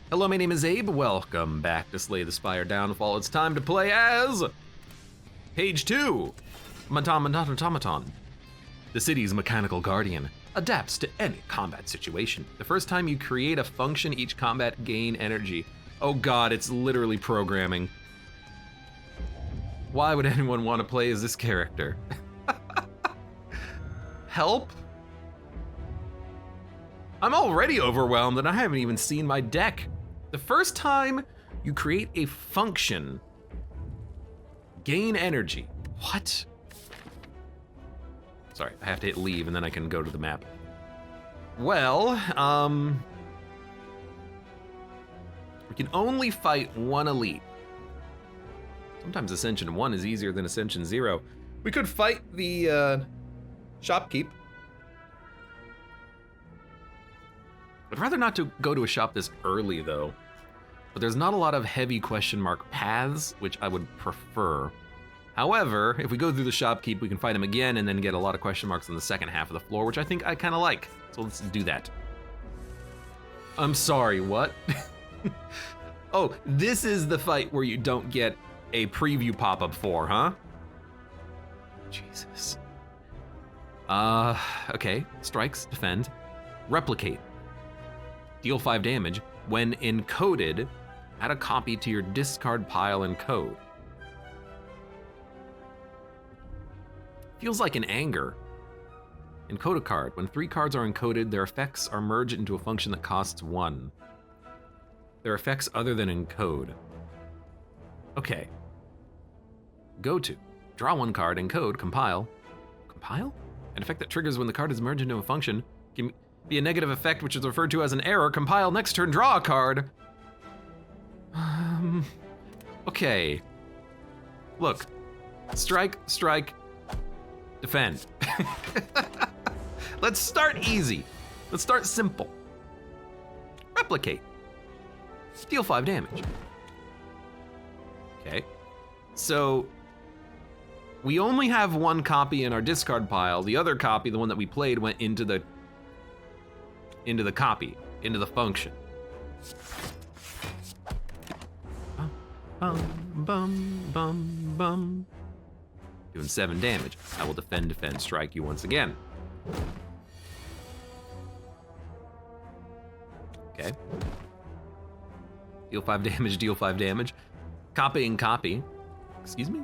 Hello, my name is Abe. Welcome back to Slay the Spire Downfall. It's time to play as Page 2, Automaton. The city's mechanical guardian adapts to any combat situation. The first time you create a function, each combat gain energy. Oh god, it's literally programming. Why would anyone want to play as this character? Help? I'm already overwhelmed and I haven't even seen my deck. The first time you create a function, gain energy. What? Sorry, I have to hit leave and then I can go to the map. Well, we can only fight one elite. Sometimes Ascension 1 is easier than Ascension 0. We could fight the shopkeep. I'd rather not to go to a shop this early though, but there's not a lot of heavy question mark paths, which I would prefer. However, if we go through the shopkeep, we can fight him again and then get a lot of question marks on the second half of the floor, which I think I kind of like. So let's do that. I'm sorry, what? Oh, this is the fight where you don't get a preview pop-up for, huh? Jesus. Okay, strikes, defend, replicate. Deal 5 damage. When encoded, add a copy to your discard pile and code. Feels like an anger. Encode a card. When 3 cards are encoded, their effects are merged into a function that costs 1. Their effects other than encode. Okay. Go to. Draw 1 card, encode, compile. Compile? An effect that triggers when the card is merged into a function. Can be a negative effect which is referred to as an error. Compile, next turn, draw a card. Okay. Look. Strike, strike, defend. Let's start easy. Let's start simple. Replicate. Deal 5 damage. Okay. So, we only have 1 copy in our discard pile. The other copy, the one that we played, went into the copy, into the function. Bum, bum, bum, bum. Doing 7 damage. I will defend, strike you once again. Okay. Deal 5 damage, deal 5 damage. Copying copy. Excuse me?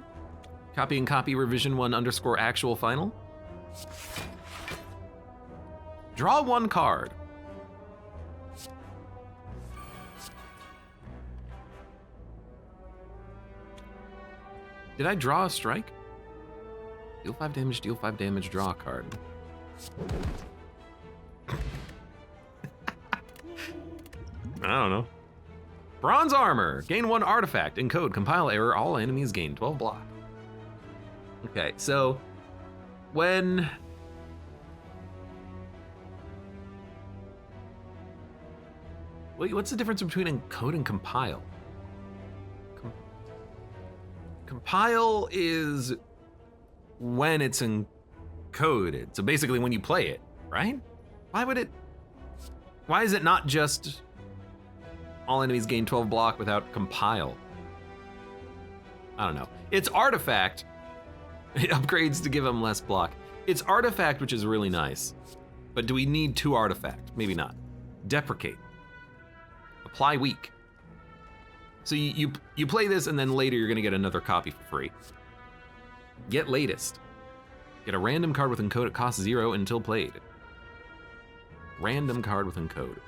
Copying copy revision 1 _ actual final. Draw 1 card. Did I draw a strike? Deal 5 damage, draw a card. I don't know. Bronze armor, gain 1 artifact, encode, compile error, all enemies gain 12 block. Okay, so when wait, what's the difference between encode and compile? Compile is when it's encoded. So basically when you play it, right? Why is it not just all enemies gain 12 block without compile? I don't know. It's artifact. It upgrades to give them less block. It's artifact, which is really nice. But do we need 2 artifact? Maybe not. Deprecate. Apply weak. So you play this and then later you're gonna get another copy for free. Get latest. Get a random card with encode, it costs 0 until played. Random card with encode.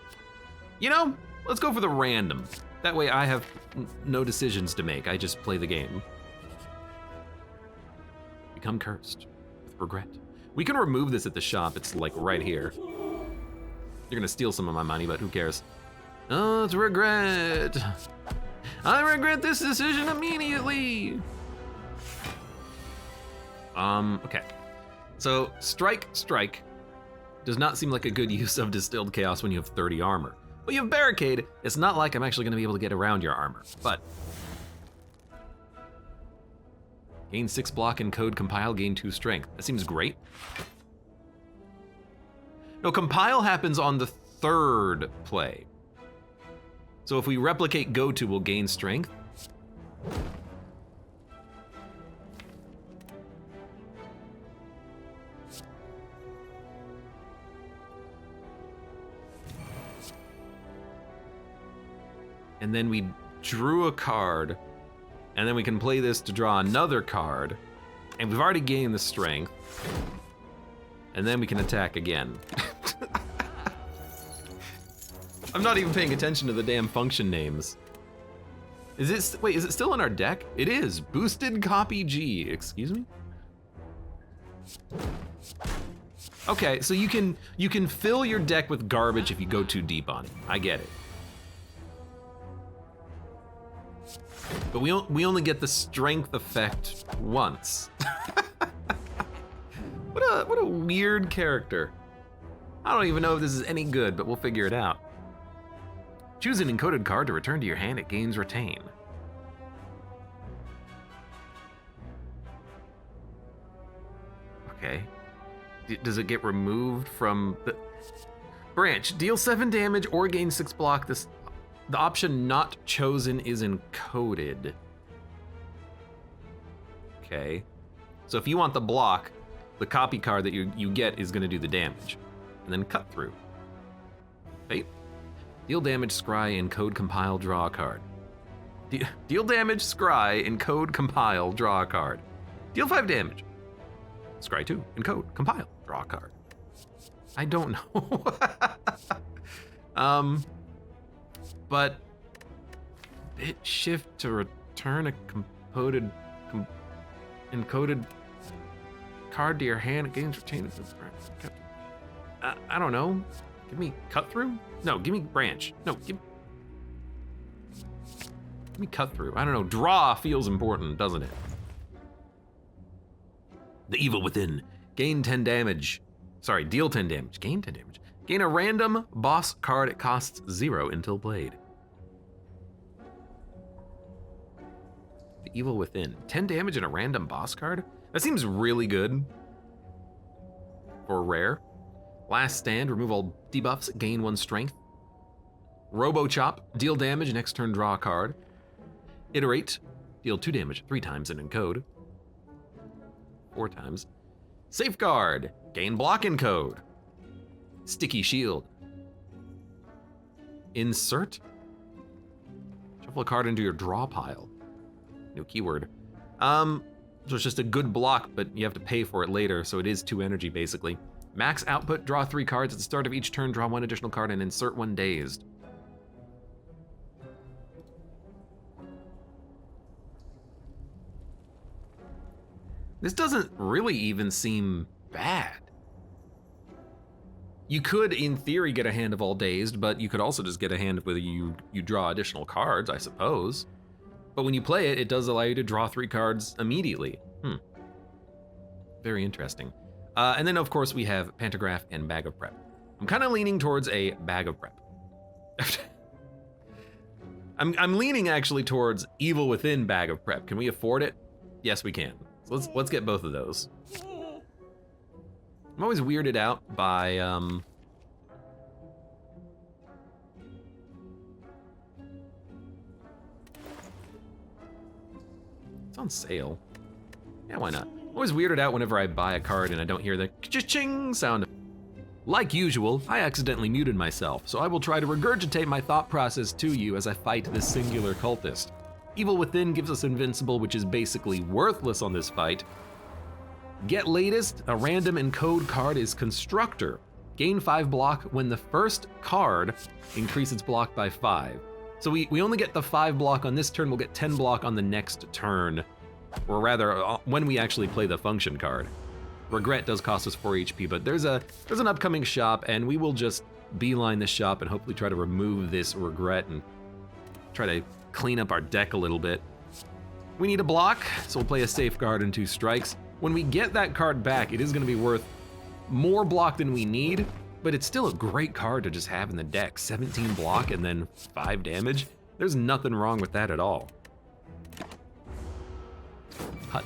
You know, let's go for the random. That way I have no decisions to make, I just play the game. Become cursed with regret. We can remove this at the shop, it's like right here. You're gonna steal some of my money, but who cares? Oh, it's regret. I regret this decision immediately. Okay. So, strike does not seem like a good use of distilled chaos when you have 30 armor. But you have barricade, it's not like I'm actually gonna be able to get around your armor, but. Gain 6 block, encode, compile, gain 2 strength. That seems great. No, compile happens on the 3rd play. So if we replicate go to, we'll gain strength. And then we drew a card, and then we can play this to draw another card, and we've already gained the strength, and then we can attack again. I'm not even paying attention to the damn function names. Is it still in our deck? It is. Boosted copy G, excuse me? Okay, so you can fill your deck with garbage if you go too deep on it. I get it. But we only get the strength effect once. What a weird character. I don't even know if this is any good, but we'll figure it out. Choose an encoded card to return to your hand. It gains retain. Okay. Does it get removed from the branch? Deal 7 damage or gain 6 block. The option not chosen is encoded. Okay. So if you want the block, the copy card that you get is gonna do the damage. And then cut through. Fate. Deal damage, scry, encode, compile, draw a card. Deal damage, scry, encode, compile, draw a card. Deal 5 damage. Scry 2, encode, compile, draw a card. I don't know. But bit shift to return a encoded card to your hand. It gains retained. I don't know. Give me cut through? No, give me branch. No, give me cut through. I don't know. Draw feels important, doesn't it? The Evil Within. Gain 10 damage. Sorry, deal 10 damage. Gain 10 damage. Gain a random boss card. It costs 0 until played. The Evil Within. 10 damage and a random boss card? That seems really good for rare. Last Stand. Remove all debuffs. Gain 1 strength. Robo Chop. Deal damage. Next turn, draw a card. Iterate. Deal 2 damage 3 times and encode. 4 times. Safeguard. Gain block encode. Sticky Shield. Insert. Shuffle a card into your draw pile. New keyword. So it's just a good block, but you have to pay for it later, so it is 2 energy basically. Max output, draw 3 cards at the start of each turn, draw 1 additional card, and insert 1 dazed. This doesn't really even seem bad. You could, in theory, get a hand of all dazed, but you could also just get a hand where you draw additional cards, I suppose. But when you play it, it does allow you to draw 3 cards immediately. Very interesting. And then, of course, we have Pantograph and Bag of Prep. I'm kind of leaning towards a Bag of Prep. I'm leaning actually towards Evil Within Bag of Prep. Can we afford it? Yes, we can. So let's get both of those. I'm always weirded out by it's on sale. Yeah, why not? I'm always weirded out whenever I buy a card and I don't hear the cha-ching sound. Like usual, I accidentally muted myself, so I will try to regurgitate my thought process to you as I fight this singular cultist. Evil Within gives us Invincible, which is basically worthless on this fight. Get latest, a random encode card is Constructor. Gain 5 block when the first card increase its block by 5. So we only get the 5 block on this turn, we'll get 10 block on the next turn. Or rather, when we actually play the function card. Regret does cost us 4 HP, but there's an upcoming shop, and we will just beeline this shop and hopefully try to remove this regret and try to clean up our deck a little bit. We need a block, so we'll play a Safeguard and 2 strikes. When we get that card back, it is going to be worth more block than we need, but it's still a great card to just have in the deck. 17 block and then 5 damage. There's nothing wrong with that at all. Cut.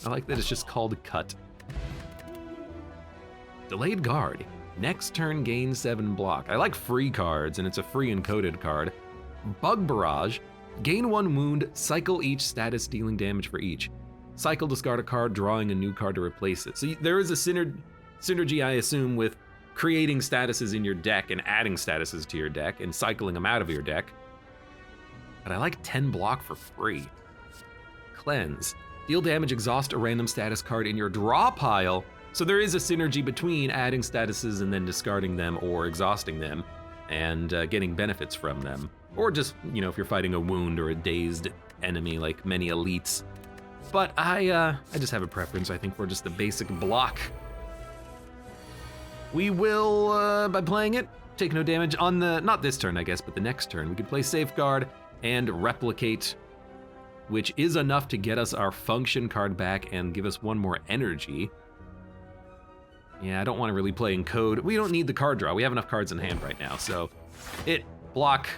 I like that it's just called Cut. Delayed Guard. Next turn, gain 7 block. I like free cards, and it's a free encoded card. Bug Barrage, gain 1 wound, cycle each status, dealing damage for each. Cycle, discard a card, drawing a new card to replace it. So there is a synergy, I assume, with creating statuses in your deck and adding statuses to your deck and cycling them out of your deck. But I like 10 block for free. Cleanse. Deal damage, exhaust a random status card in your draw pile. So there is a synergy between adding statuses and then discarding them or exhausting them and getting benefits from them. Or just, if you're fighting a wound or a dazed enemy like many elites. But I just have a preference, I think, for just the basic block. We will, by playing it, take no damage on not this turn, I guess, but the next turn. We can play Safeguard and Replicate, which is enough to get us our function card back and give us 1 more energy. Yeah, I don't want to really play in code. We don't need the card draw. We have enough cards in hand right now, so block.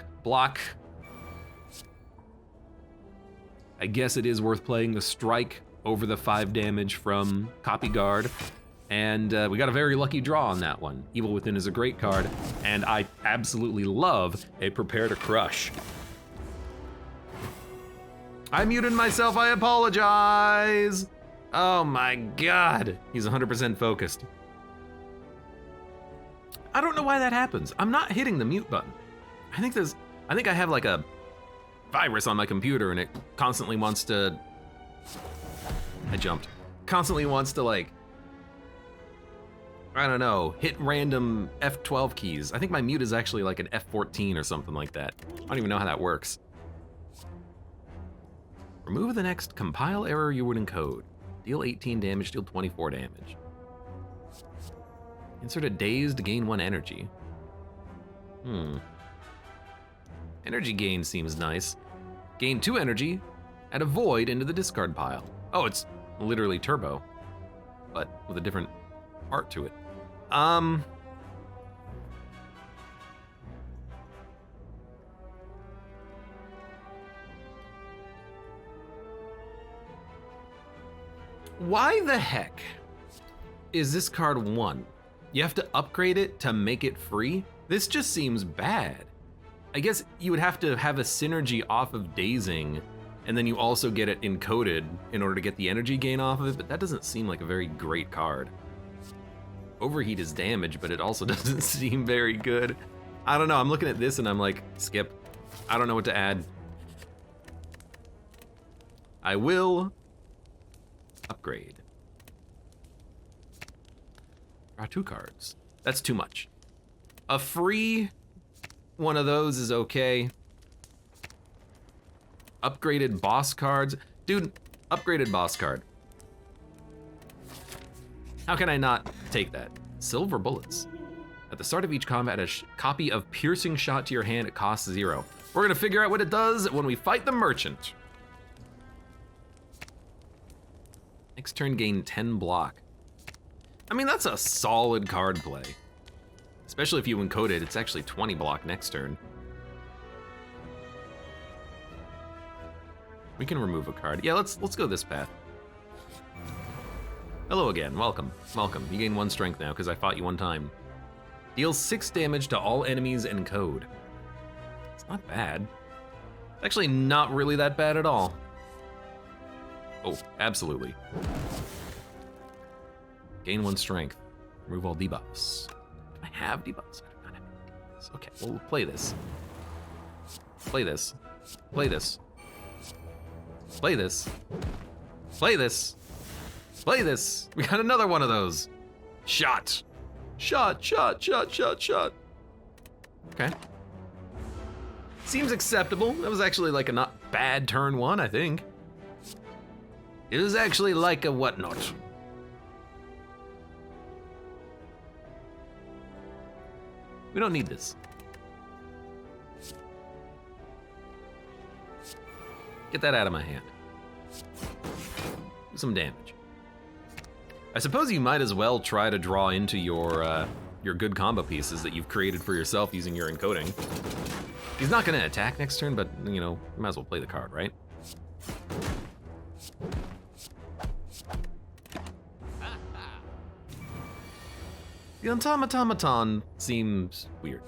I guess it is worth playing the Strike over the 5 damage from Copy Guard. And we got a very lucky draw on that one. Evil Within is a great card, and I absolutely love a Prepare to Crush. I muted myself, I apologize. Oh my God, he's 100% focused. I don't know why that happens. I'm not hitting the mute button. I think I have like a virus on my computer and it constantly wants to, constantly wants to like, I don't know, hit random F12 keys. I think my mute is actually like an F14 or something like that. I don't even know how that works. Remove the next compile error you would encode. Deal 18 damage, deal 24 damage. Insert a dazed, gain 1 energy. Energy gain seems nice. Gain 2 energy, add a void into the discard pile. Oh, it's literally turbo, but with a different art to it. Why the heck is this card 1? You have to upgrade it to make it free? This just seems bad. I guess you would have to have a synergy off of dazing, and then you also get it encoded in order to get the energy gain off of it, but that doesn't seem like a very great card. Overheat is damage, but it also doesn't seem very good. I don't know, I'm looking at this and I'm like, skip. I don't know what to add. I will upgrade. Draw 2 cards. That's too much. A free one of those is okay. Upgraded boss cards. Dude, upgraded boss card. How can I not take that? Silver bullets. At the start of each combat, a copy of Piercing Shot to your hand. It costs 0. We're gonna figure out what it does when we fight the merchant. Next turn, gain 10 block. I mean, that's a solid card play. Especially if you encode it, it's actually 20 block next turn. We can remove a card. Yeah, let's go this path. Hello again, welcome. You gain 1 strength now because I fought you 1 time. Deals 6 damage to all enemies and code. It's not bad. It's actually not really that bad at all. Oh, absolutely. Gain 1 strength. Remove all debuffs. Do I have debuffs? I do not have any debuffs. Okay, we'll play this. Play this. Play this. Play this. Play this. Play this. We got another one of those. Shot. Shot. Okay. Seems acceptable. That was actually like a not bad turn 1, I think. It was actually like a whatnot. We don't need this. Get that out of my hand. Do some damage. I suppose you might as well try to draw into your good combo pieces that you've created for yourself using your encoding. He's not gonna attack next turn, but you know, you might as well play the card, right? The Automaton seems weird.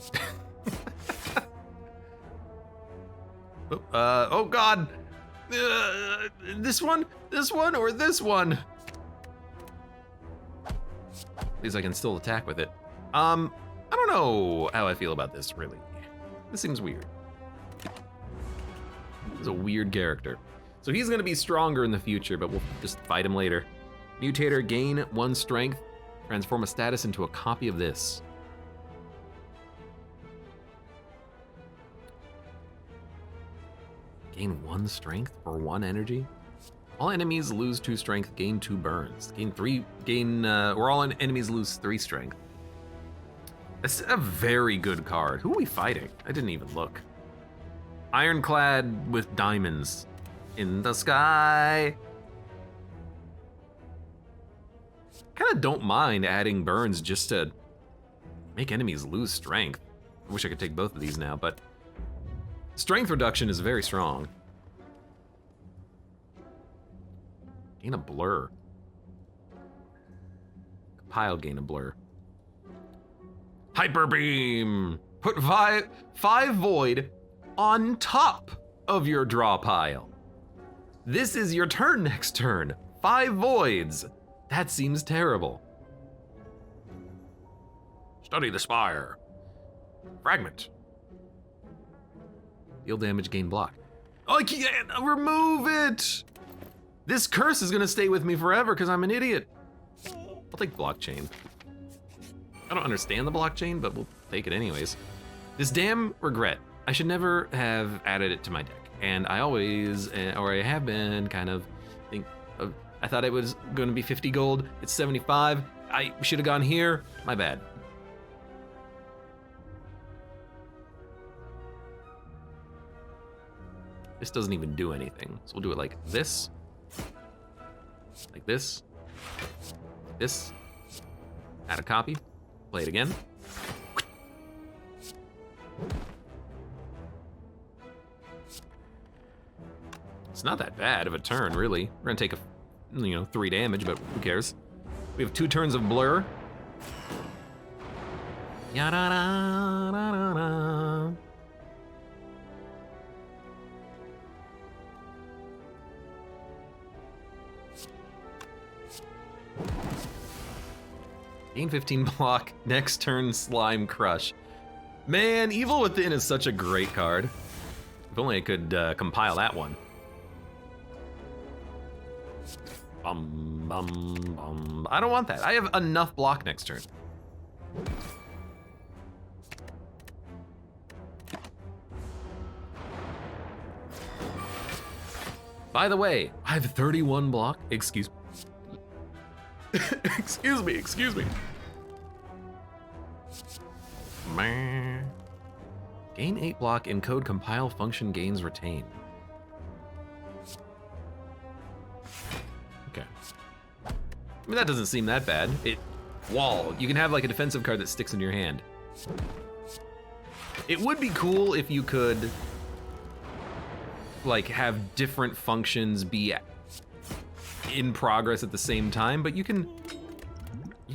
Oh god! This one, or this one? At least I can still attack with it. I don't know how I feel about this, really. This seems weird. He's a weird character. So he's gonna be stronger in the future, but we'll just fight him later. Mutator, gain 1 strength, transform a status into a copy of this. Gain 1 strength for 1 energy. All enemies lose 2 strength, gain 2 burns. Or all enemies lose 3 strength. That's a very good card. Who are we fighting? I didn't even look. Ironclad with diamonds in the sky. Kinda don't mind adding burns just to make enemies lose strength. I wish I could take both of these now, but strength reduction is very strong. Gain a blur. Compile, gain a blur. Hyper beam! Put 5 void on top of your draw pile. This is your turn next turn. 5 voids. That seems terrible. Study the Spire. Fragment. Deal damage, gain block. Oh, I can't remove it! This curse is gonna stay with me forever because I'm an idiot. I'll take blockchain. I don't understand the blockchain, but we'll take it anyways. This damn regret. I should never have added it to my deck. And I always, or I have been kind of I thought it was gonna be 50 gold. It's 75. I should have gone here. My bad. This doesn't even do anything. So we'll do it like this. Like this. Like this. Add a copy. Play it again. It's not that bad of a turn, really. We're gonna take 3 damage, but who cares? We have 2 turns of blur. Ya-da-da-da-da-da. Gain 15 block, next turn Slime Crush. Man, Evil Within is such a great card. If only I could compile that one. Bum, bum, bum. I don't want that. I have enough block next turn. By the way, I have 31 block. Excuse excuse me. Gain 8 block, encode, compile, function, gains, retain. Okay. I mean, that doesn't seem that bad. Wall. You can have like a defensive card that sticks in your hand. It would be cool if you could like have different functions be in progress at the same time, but you can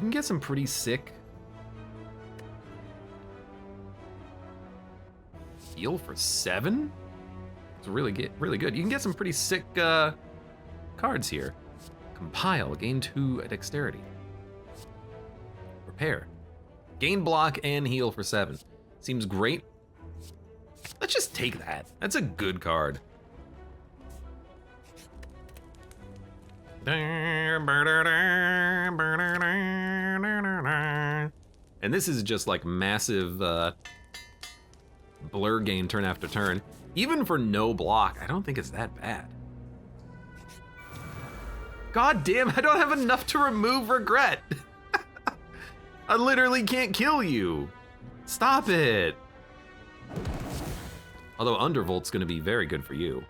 get some pretty sick heal for 7. It's really good. You can get some pretty sick cards here. Compile, gain 2 dexterity. Repair, gain block and heal for 7. Seems great. Let's just take that. That's a good card. And this is just like massive blur gain turn after turn. Even for no block, I don't think it's that bad. God damn, I don't have enough to remove regret. I literally can't kill you. Stop it. Although Undervolt's gonna be very good for you.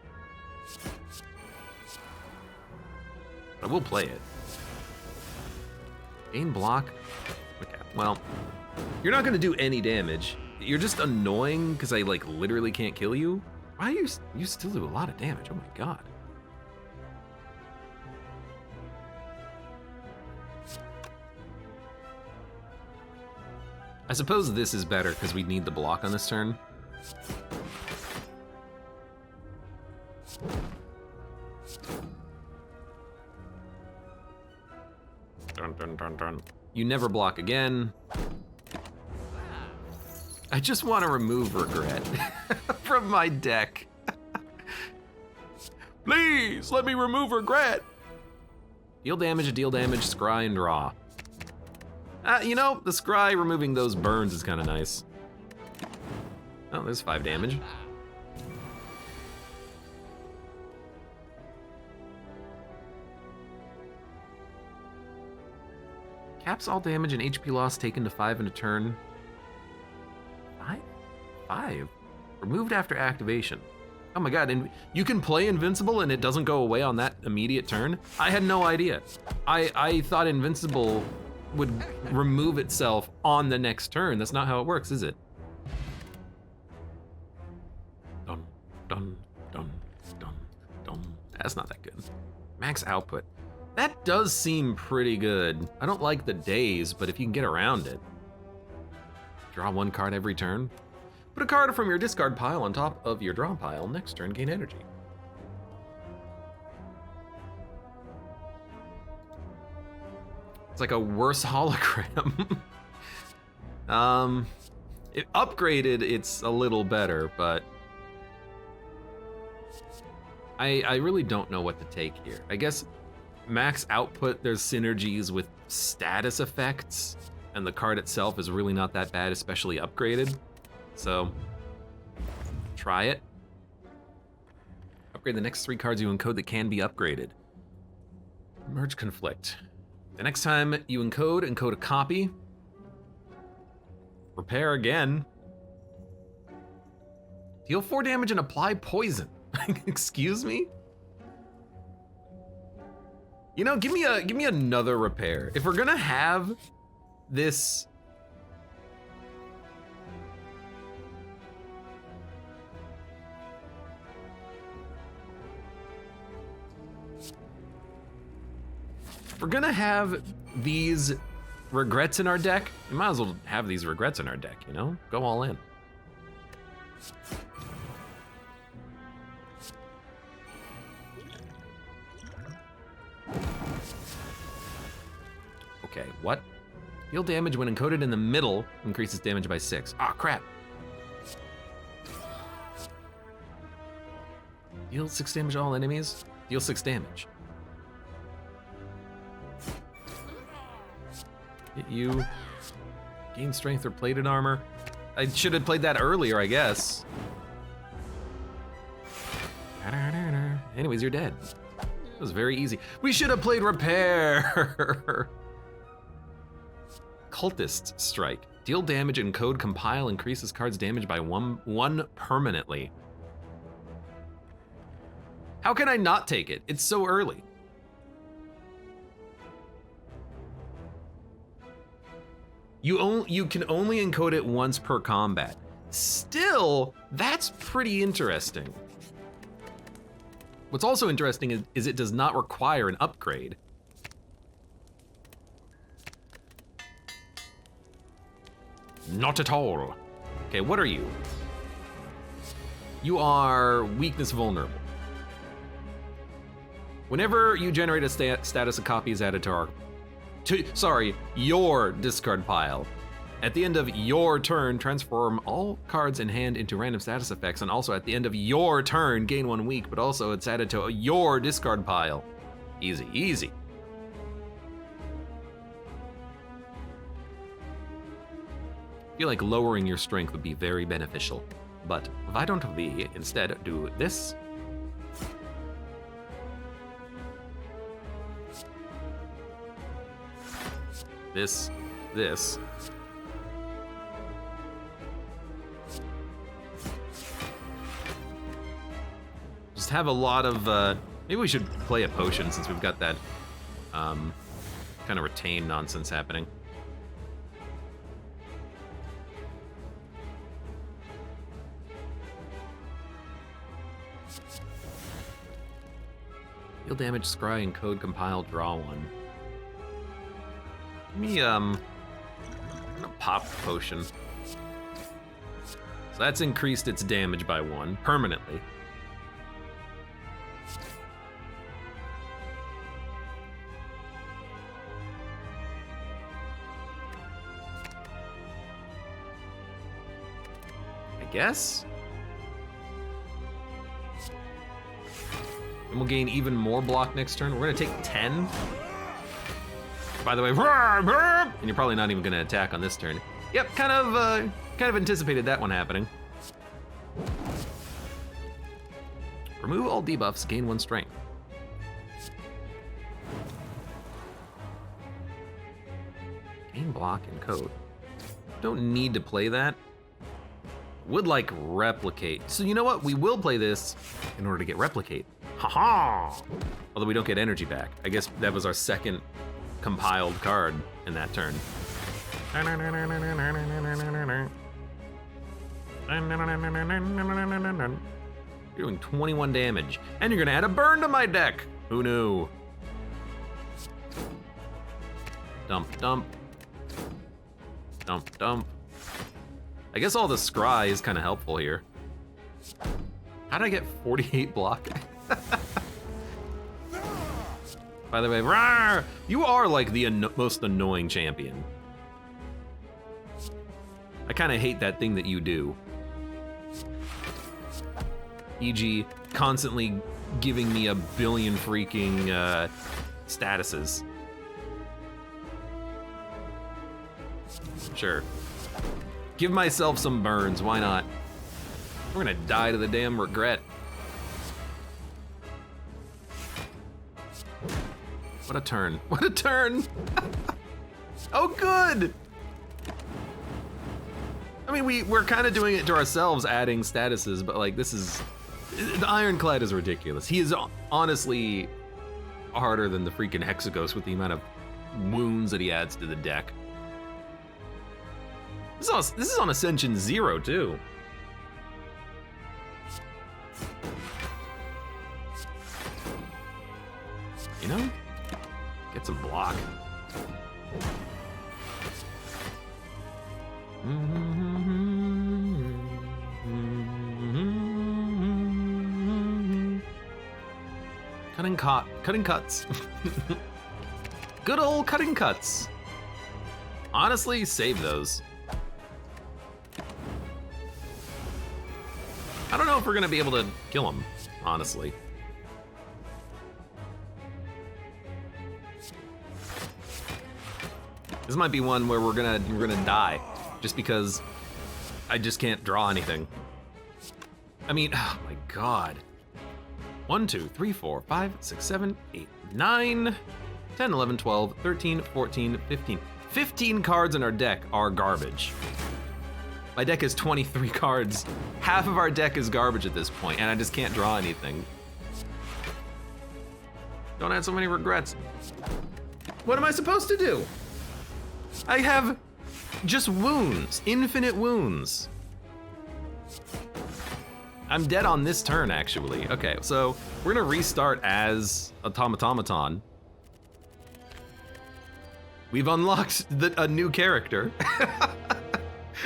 I will play it. Gain block. Okay, well, you're not gonna do any damage. You're just annoying because I like literally can't kill you. Why do you still do a lot of damage? Oh my god. I suppose this is better because we need the block on this turn. Dun, dun, dun, dun. You never block again. I just want to remove regret from my deck. Please, let me remove regret. Deal damage, scry, and draw. You know, the scry removing those burns is kind of nice. Oh, there's 5 damage. Caps all damage and HP loss taken to 5 in a turn. 5? Removed after activation. Oh my god, and you can play Invincible and it doesn't go away on that immediate turn? I had no idea. I thought Invincible would remove itself on the next turn. That's not how it works, is it? Dun, dun, dun, dun, dun. That's not that good. Max output. That does seem pretty good. I don't like the days, but if you can get around it. Draw 1 card every turn. Put a card from your discard pile on top of your draw pile. Next turn, gain energy. It's like a worse hologram. It upgraded, it's a little better, but I really don't know what to take here. I guess max output, there's synergies with status effects, and the card itself is really not that bad, especially upgraded. So, try it. Upgrade the next 3 cards you encode that can be upgraded. Merge conflict. The next time you encode a copy. Repair again. Deal 4 damage and apply poison. Excuse me? You know, give me another repair. If we're gonna have this we're gonna have these regrets in our deck, we might as well have these regrets in our deck, you know? Go all in. Okay, what? Deal damage when encoded in the middle, increases damage by 6. Ah, crap. Deal 6 damage to all enemies, deal 6 damage. Hit you. Gain strength or plated armor. I should have played that earlier, I guess. Anyways, you're dead. It was very easy. We should have played repair. Cultist strike. Deal damage and code compile increases card's damage by one permanently. How can I not take it? It's so early. You can only encode it once per combat. Still, that's pretty interesting. What's also interesting is it does not require an upgrade. Not at all. Okay, what are you? You are weakness vulnerable. Whenever you generate a status, a copy is added to your discard pile. At the end of your turn, transform all cards in hand into random status effects, and also at the end of your turn, gain 1 week, but also it's added to your discard pile. Easy, easy. I feel like lowering your strength would be very beneficial, but why don't we instead do this? This. Just have a lot of, maybe we should play a potion since we've got that, kind of retain nonsense happening. Deal damage, scry, and code compile, draw 1. Let me, I'm gonna pop potion. So that's increased its damage by 1 permanently. I guess? And we'll gain even more block next turn. We're gonna take 10. By the way, and you're probably not even gonna attack on this turn. Yep, kind of anticipated that one happening. Remove all debuffs, gain 1 strength. Gain block and code. Don't need to play that. Would like replicate. So you know what? We will play this in order to get replicate. Haha! Although we don't get energy back. I guess that was our second compiled card in that turn. You're doing 21 damage. And you're gonna add a burn to my deck! Who knew? Dump, dump. Dump, dump. I guess all the scry is kind of helpful here. How did I get 48 block? By the way, rawr, you are like the most annoying champion. I kind of hate that thing that you do. E.g., constantly giving me a billion freaking statuses. Sure. Give myself some burns, why not? We're gonna die to the damn regret. What a turn, what a turn! Oh, good! I mean, we're kind of doing it to ourselves, adding statuses, but like, this is, the Ironclad is ridiculous. He is honestly harder than the freaking Hexaghost with the amount of wounds that he adds to the deck. This is on Ascension 0 too. You know? Get some block. Cutting cuts. Good old cutting cuts. Honestly, save those. I don't know if we're gonna be able to kill him, honestly. This might be one where we're gonna die, just because I just can't draw anything. I mean, oh my god. 1, 2, 3, 4, 5, 6, 7, 8, 9, 10, 11, 12, 13, 14, 15. 15 cards in our deck are garbage. My deck is 23 cards. Half of our deck is garbage at this point, and I just can't draw anything. Don't have so many regrets. What am I supposed to do? I have just wounds, infinite wounds. I'm dead on this turn, actually. Okay, so we're gonna restart as Automatonanomaton. We've unlocked a new character.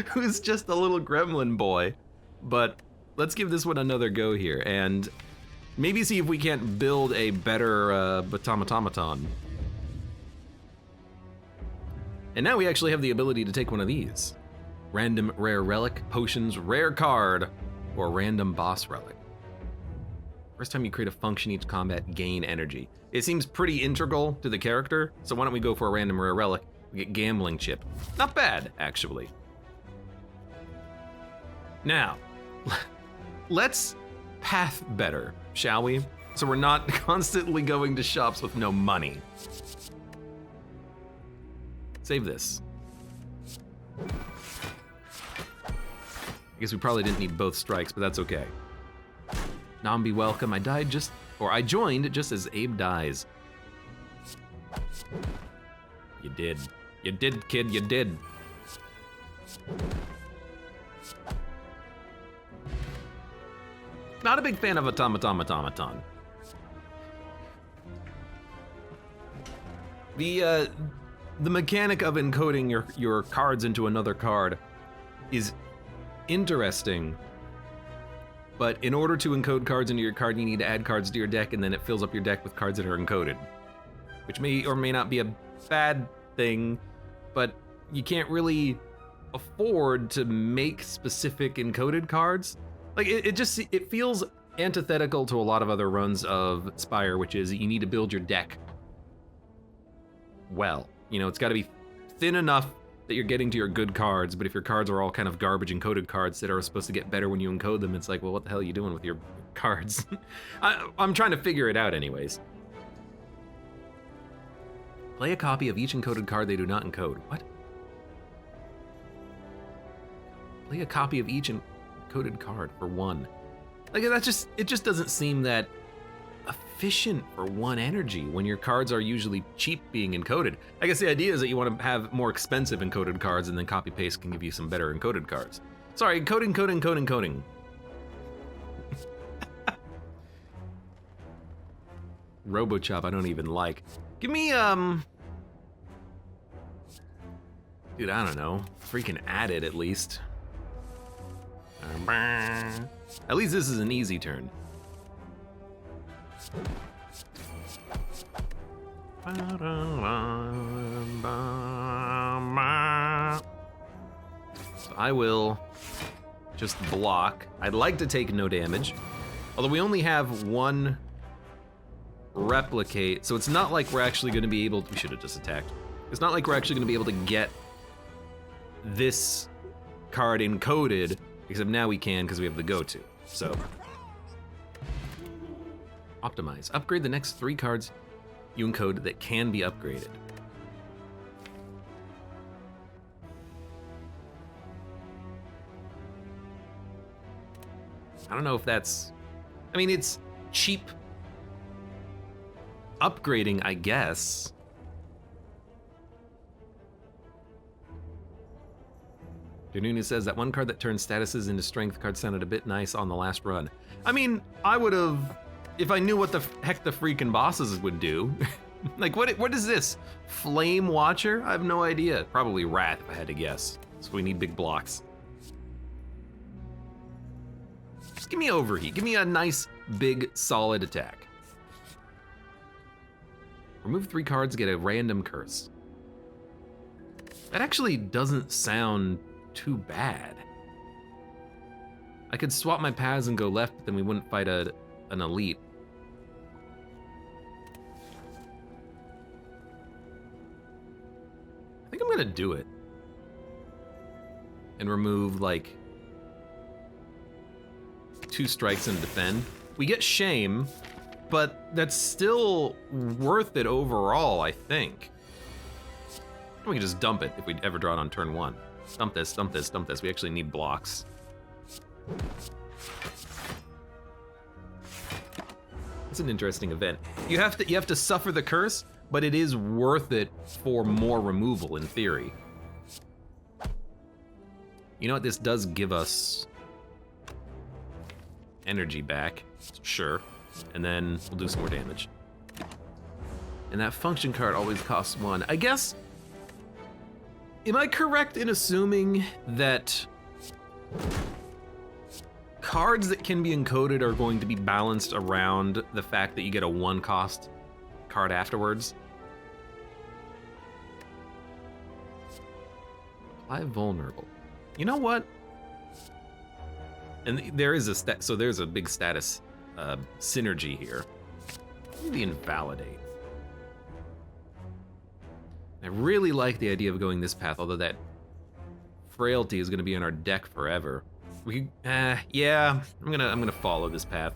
Who's just a little gremlin boy. But let's give this one another go here and maybe see if we can't build a better Automaton. And now we actually have the ability to take one of these. Random rare relic, potions, rare card, or random boss relic. First time you create a function each combat, gain energy. It seems pretty integral to the character, so why don't we go for a random rare relic? We get gambling chip. Not bad, actually. Now, let's path better, shall we? So we're not constantly going to shops with no money. Save this. I guess we probably didn't need both strikes, but that's okay. Nambi, welcome. I joined just as Abe dies. You did. You did, kid, you did. Not a big fan of Automaton. the mechanic of encoding your cards into another card is interesting, but in order to encode cards into your card, you need to add cards to your deck, and then it fills up your deck with cards that are encoded, which may or may not be a bad thing, but you can't really afford to make specific encoded cards. Like, it feels antithetical to a lot of other runs of Spire, which is you need to build your deck well. You know, it's got to be thin enough that you're getting to your good cards, but if your cards are all kind of garbage encoded cards that are supposed to get better when you encode them, it's like, well, what the hell are you doing with your cards? I'm trying to figure it out anyways. Play a copy of each encoded card they do not encode. What? Play a copy of each encoded card for one. Like, it just doesn't seem that efficient for one energy when your cards are usually cheap being encoded. I guess the idea is that you want to have more expensive encoded cards, and then copy paste can give you some better encoded cards. Sorry, coding. RoboChop I don't even like. Give me, dude, I don't know. Freaking add it at least. At least this is an easy turn. So I will just block. I'd like to take no damage, although we only have one replicate, so it's not like we're actually going to be able to, we should have just attacked. It's not like we're actually going to be able to get this card encoded, except now we can because we have the go-to. So optimize. Upgrade the next 3 cards you encode that can be upgraded. I don't know if that's, I mean, it's cheap upgrading, I guess. Danuni says that one card that turns statuses into strength cards sounded a bit nice on the last run. I mean, I would have, if I knew what the heck the freaking bosses would do. Like, what is this? Flame Watcher? I have no idea. Probably Wrath, if I had to guess. So we need big blocks. Just give me Overheat. Give me a nice, big, solid attack. Remove 3 cards, get a random curse. That actually doesn't sound too bad. I could swap my paths and go left, but then we wouldn't fight an elite. I think I'm gonna do it. And remove, like, 2 strikes and defend. We get Shame, but that's still worth it overall, I think. We can just dump it if we ever draw it on turn 1. Dump this, dump this, dump this. We actually need blocks. It's an interesting event. You have to suffer the curse, but it is worth it for more removal in theory. You know what, this does give us energy back, sure. And then we'll do some more damage. And that function card always costs 1. I guess, am I correct in assuming that cards that can be encoded are going to be balanced around the fact that you get a 1-cost card afterwards? Apply vulnerable. You know what? And there is a so there's a big status synergy here. Maybe invalidate. I really like the idea of going this path, although that frailty is going to be in our deck forever. Yeah, I'm gonna follow this path.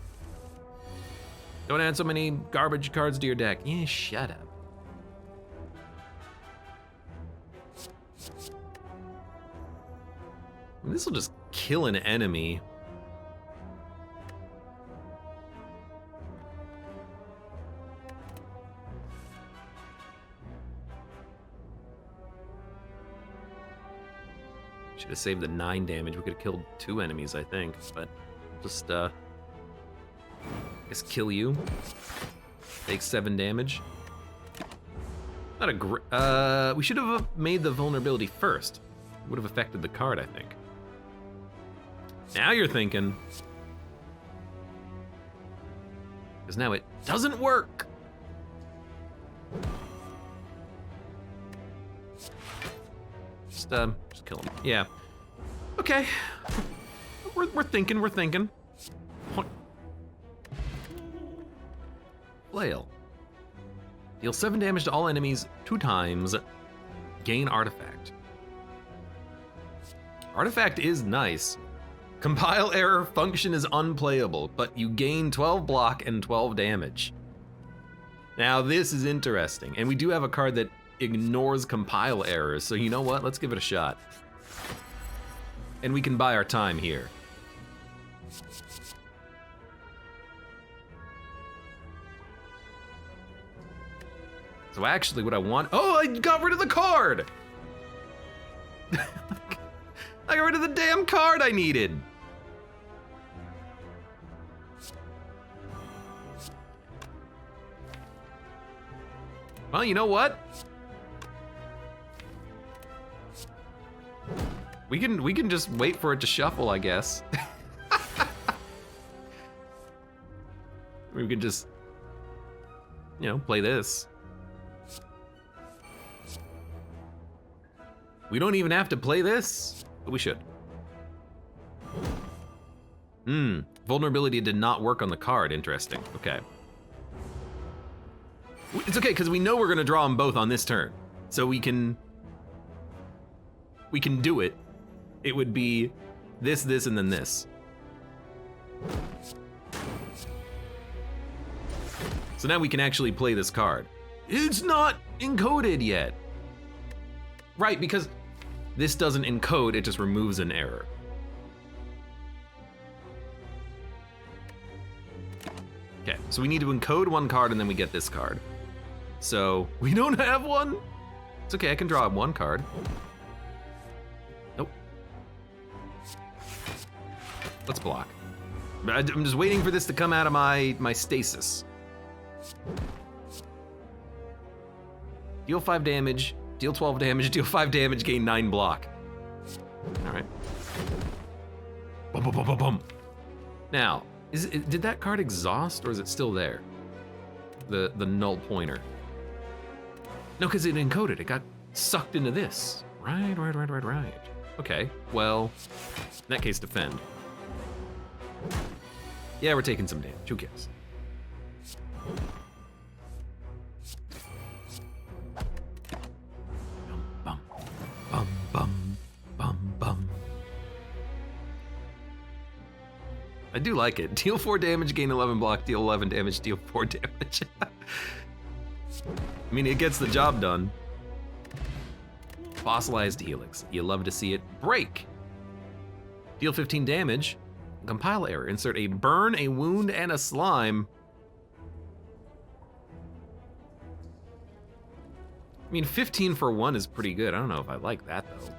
Don't add so many garbage cards to your deck. Yeah, shut up. This will just kill an enemy. Should have saved the 9 damage. We could have killed 2 enemies, I think, but just, I guess kill you. Take 7 damage. Not a we should have made the vulnerability first. Would have affected the card, I think. Now you're thinking. Because now it doesn't work. Just kill him. Yeah. Okay. We're thinking. Flail. Deal 7 damage to all enemies 2 times. Gain artifact. Artifact is nice. Compile error, function is unplayable, but you gain 12 block and 12 damage. Now this is interesting, and we do have a card that ignores compile errors, so you know what? Let's give it a shot. And we can buy our time here. So actually what I want, oh, I got rid of the card! I got rid of the damn card I needed. Well, you know what? We can just wait for it to shuffle, I guess. We can just, you know, play this. We don't even have to play this, but we should. Vulnerability did not work on the card, interesting, okay. It's okay, because we know we're gonna draw them both on this turn. So we can do it. It would be this, and then this. So now we can actually play this card. It's not encoded yet. Right, because this doesn't encode, it just removes an error. Okay, so we need to encode one card and then we get this card. So, we don't have one? It's okay, I can draw one card. Nope. Let's block. I'm just waiting for this to come out of my stasis. Deal 5 damage, deal 12 damage, deal 5 damage, gain 9 block. All right. Boom, boom, boom, boom, boom. Now, did that card exhaust or is it still there? The null pointer. No, because it encoded, it got sucked into this. Right. Okay, well, in that case, defend. Yeah, we're taking some damage, who cares? Bum, bum, bum, bum, bum. I do like it. Deal 4 damage, gain 11 block, deal 11 damage, deal 4 damage. I mean, it gets the job done. Fossilized helix. You love to see it break. Deal 15 damage. Compile error. Insert a burn, a wound, and a slime. I mean, 15 for 1 is pretty good. I don't know if I like that, though.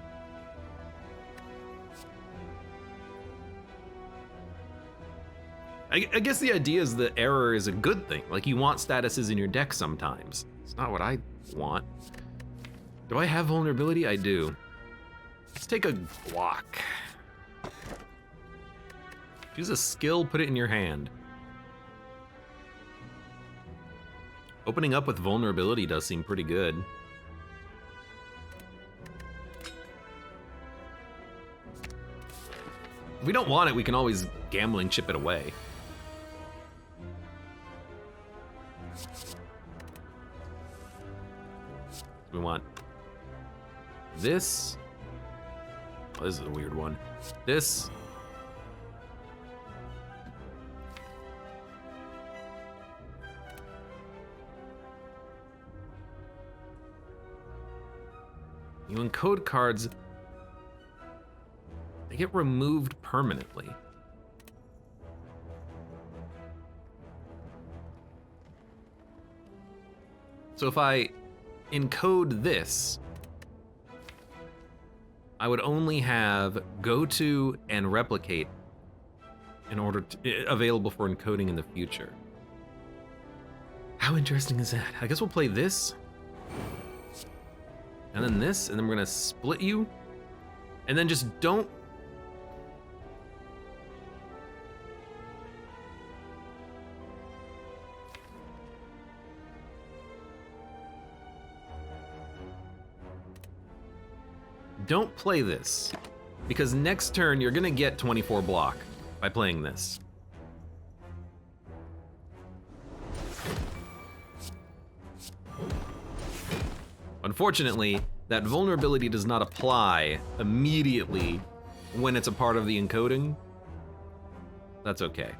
I guess the idea is the error is a good thing. Like, you want statuses in your deck sometimes. It's not what I want. Do I have vulnerability? I do. Let's take a block. Choose a skill, put it in your hand. Opening up with vulnerability does seem pretty good. If we don't want it, we can always gambling chip it away. We want this. Oh, this is a weird one. This. You encode cards, they get removed permanently. So if I encode this, I would only have go to and replicate in order to, available for encoding in the future. How interesting is that? I guess we'll play this. and then this, and then we're gonna split you, and then just don't. Don't play this, because next turn you're gonna get 24 block by playing this. Unfortunately, that vulnerability does not apply immediately when it's a part of the encoding. That's okay.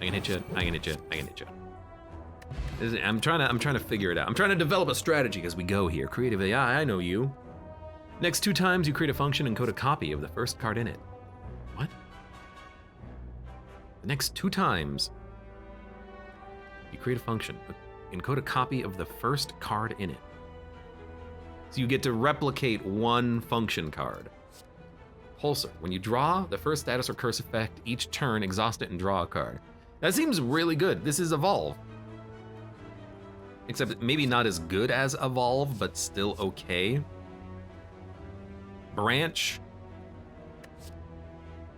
I can hit you, I can hit you, I can hit you. I'm trying to figure it out. I'm trying to develop a strategy as we go here. Creative AI, I know you. Next 2 times you create a function and encode a copy of the first card in it. What? The next 2 times you create a function, encode a copy of the first card in it. So you get to replicate 1 function card. Pulsar, when you draw the first status or curse effect, each turn exhaust it and draw a card. That seems really good. This is Evolve. Except maybe not as good as Evolve, but still okay. Branch.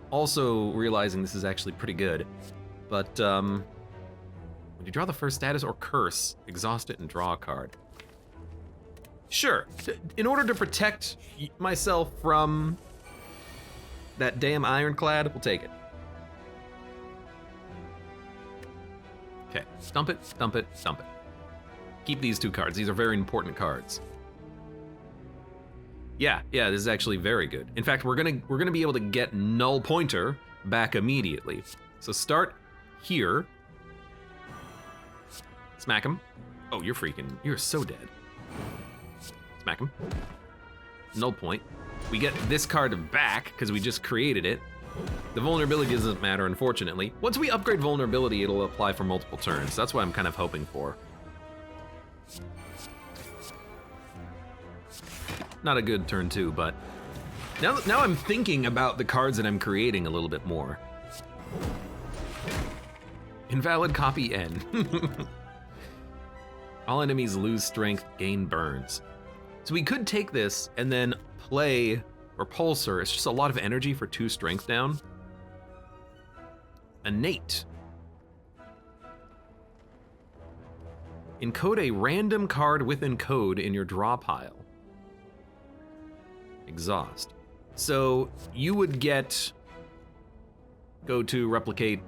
Also realizing this is actually pretty good, but when you draw the first status or curse, exhaust it and draw a card. Sure, in order to protect myself from that damn ironclad, we'll take it. Okay, stump it, stump it, stump it. Keep these 2 cards, these are very important cards. Yeah, this is actually very good. In fact, we're gonna be able to get null pointer back immediately. So start here. Smack him. Oh, you're so dead. Smack him. Null point. We get this card back because we just created it. The vulnerability doesn't matter, unfortunately. Once we upgrade vulnerability, it'll apply for multiple turns. That's what I'm kind of hoping for. Not a good turn 2, but now I'm thinking about the cards that I'm creating a little bit more. Invalid copy N. All enemies lose strength, gain burns. So we could take this and then play or Pulsar. It's just a lot of energy for 2 strength down. Innate. Encode a random card with encode in your draw pile. Exhaust. So you would go to replicate.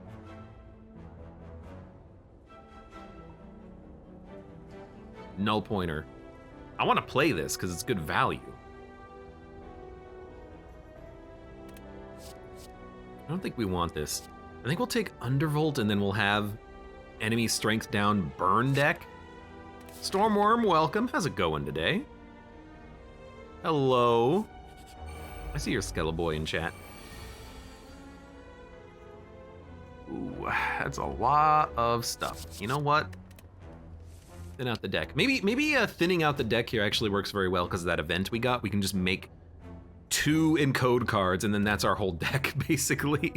Null pointer. I want to play this because it's good value. I don't think we want this. I think we'll take Undervolt and then we'll have enemy strength down burn deck. Stormworm, welcome. How's it going today? Hello. I see your Skeleboy in chat. Ooh, that's a lot of stuff. You know what? Thin out the deck. Maybe thinning out the deck here actually works very well because of that event we got. We can just make 2 encode cards and then that's our whole deck, basically.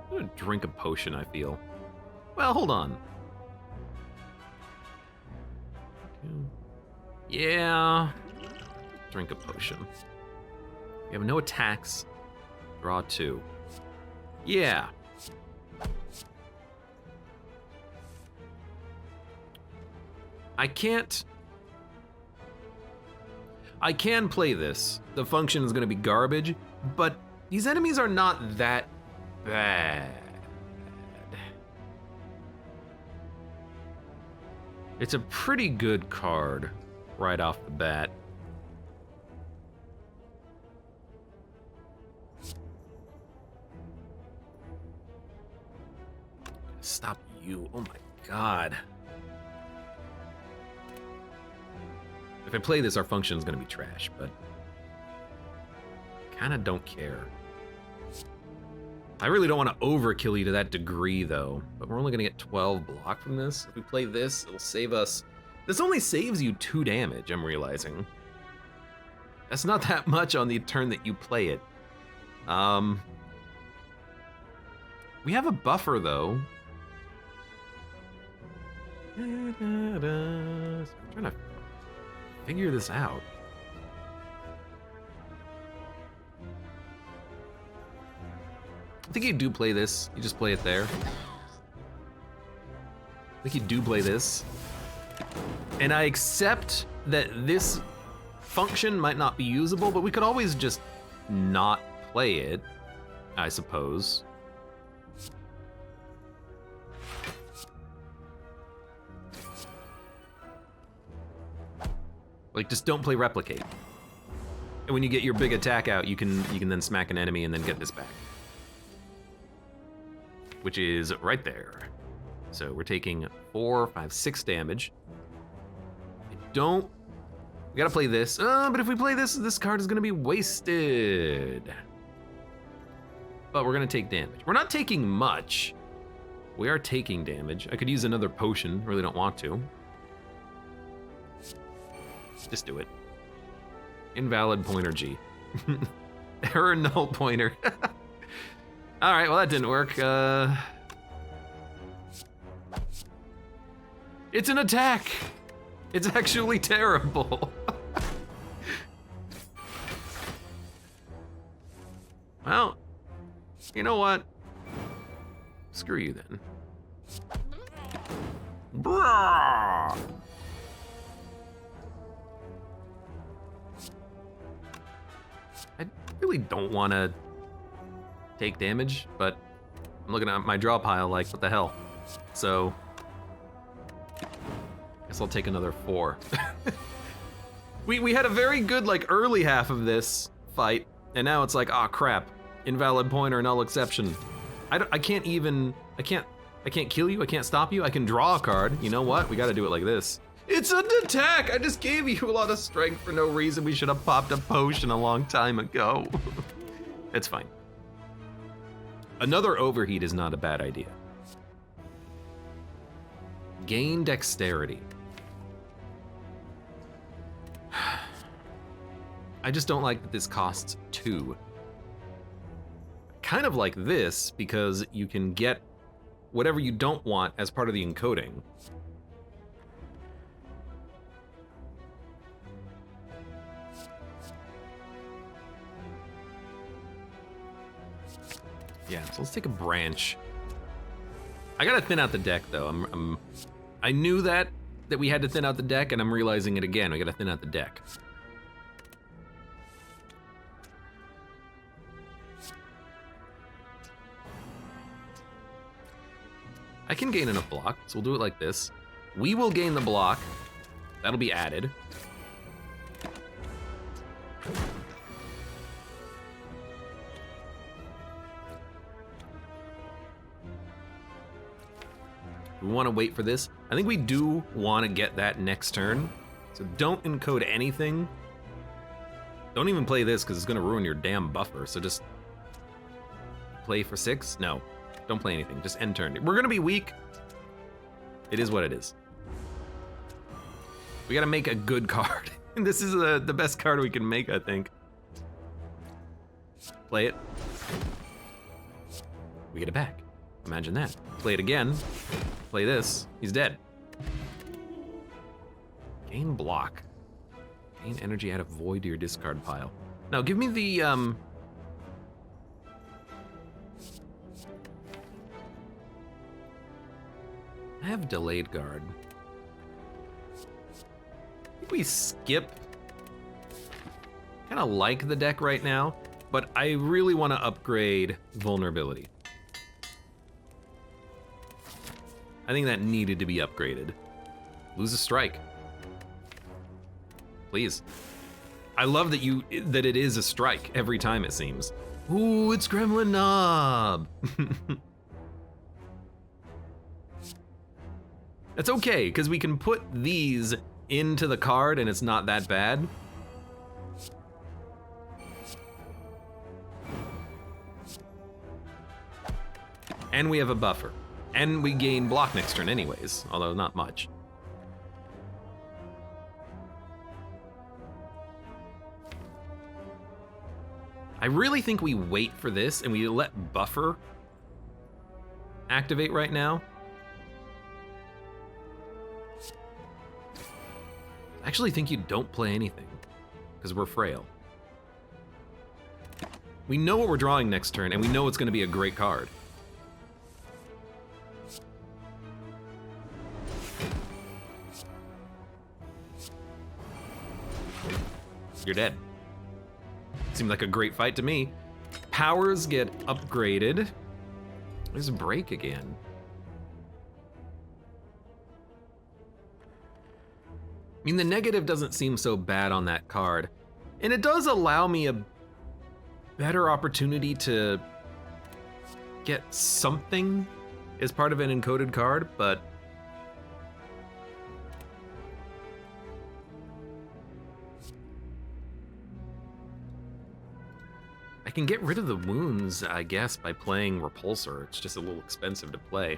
I'm gonna drink a potion, I feel. Well, hold on. Yeah. Drink a potion. We have no attacks. Draw 2. Yeah. I can play this. The function is gonna be garbage, but these enemies are not that bad. It's a pretty good card right off the bat. Stop you. Oh my god. If I play this, our function is going to be trash, but kind of don't care. I really don't want to overkill you to that degree, though, but we're only going to get 12 block from this. If we play this, it'll save us. This only saves you 2 damage, I'm realizing. That's not that much on the turn that you play it. We have a buffer though. I'm trying to figure this out. I think you do play this. You just play it there. I think you do play this. And I accept that this function might not be usable, but we could always just not play it, I suppose. Like, just don't play replicate. And when you get your big attack out, you can then smack an enemy and then get this back. Which is right there. So we're taking 4, 5, 6 damage. We gotta play this. But if we play this, this card is gonna be wasted. But we're gonna take damage. We're not taking much. We are taking damage. I could use another potion, really don't want to. Just do it. Invalid pointer G. Error null pointer. All right, well that didn't work. It's an attack. It's actually terrible. Well, you know what? Screw you then. Brah! I really don't want to take damage, but I'm looking at my draw pile like, what the hell? So, guess I'll take another 4. We had a very good like early half of this fight, and now it's like, ah, crap, invalid pointer, null exception. I can't kill you, I can't stop you, I can draw a card. You know what? We gotta do it like this. It's an attack! I just gave you a lot of strength for no reason. We should have popped a potion a long time ago. It's fine. Another overheat is not a bad idea. Gain dexterity. I just don't like that this costs 2. Kind of like this, because you can get whatever you don't want as part of the encoding. Yeah, so let's take a branch. I gotta thin out the deck though. I knew that we had to thin out the deck, and I'm realizing it again. We gotta thin out the deck. I can gain enough block, so we'll do it like this. We will gain the block. That'll be added. We want to wait for this. I think we do want to get that next turn. So don't encode anything. Don't even play this because it's going to ruin your damn buffer. So just play for 6. No, don't play anything. Just end turn. We're going to be weak. It is what it is. We got to make a good card. And this is the best card we can make, I think. Play it. We get it back. Imagine that. Play it again. Play this. He's dead. Gain block. Gain energy, add a void to your discard pile. Now give me the I have delayed guard. I think we skip. Kind of like the deck right now, but I really want to upgrade vulnerability. I think that needed to be upgraded. Lose a strike. Please. I love that it is a strike every time, it seems. Ooh, it's Gremlin Knob. That's okay, because we can put these into the card and it's not that bad. And we have a buffer. And we gain block next turn anyways, although not much. I really think we wait for this and we let Buffer activate right now. I actually think you don't play anything, because we're frail. We know what we're drawing next turn, and we know it's going to be a great card. You're dead. Seemed like a great fight to me. Powers get upgraded. There's a break again. I mean, the negative doesn't seem so bad on that card. And it does allow me a better opportunity to get something as part of an encoded card, but I can get rid of the wounds, I guess, by playing Repulsor. It's just a little expensive to play.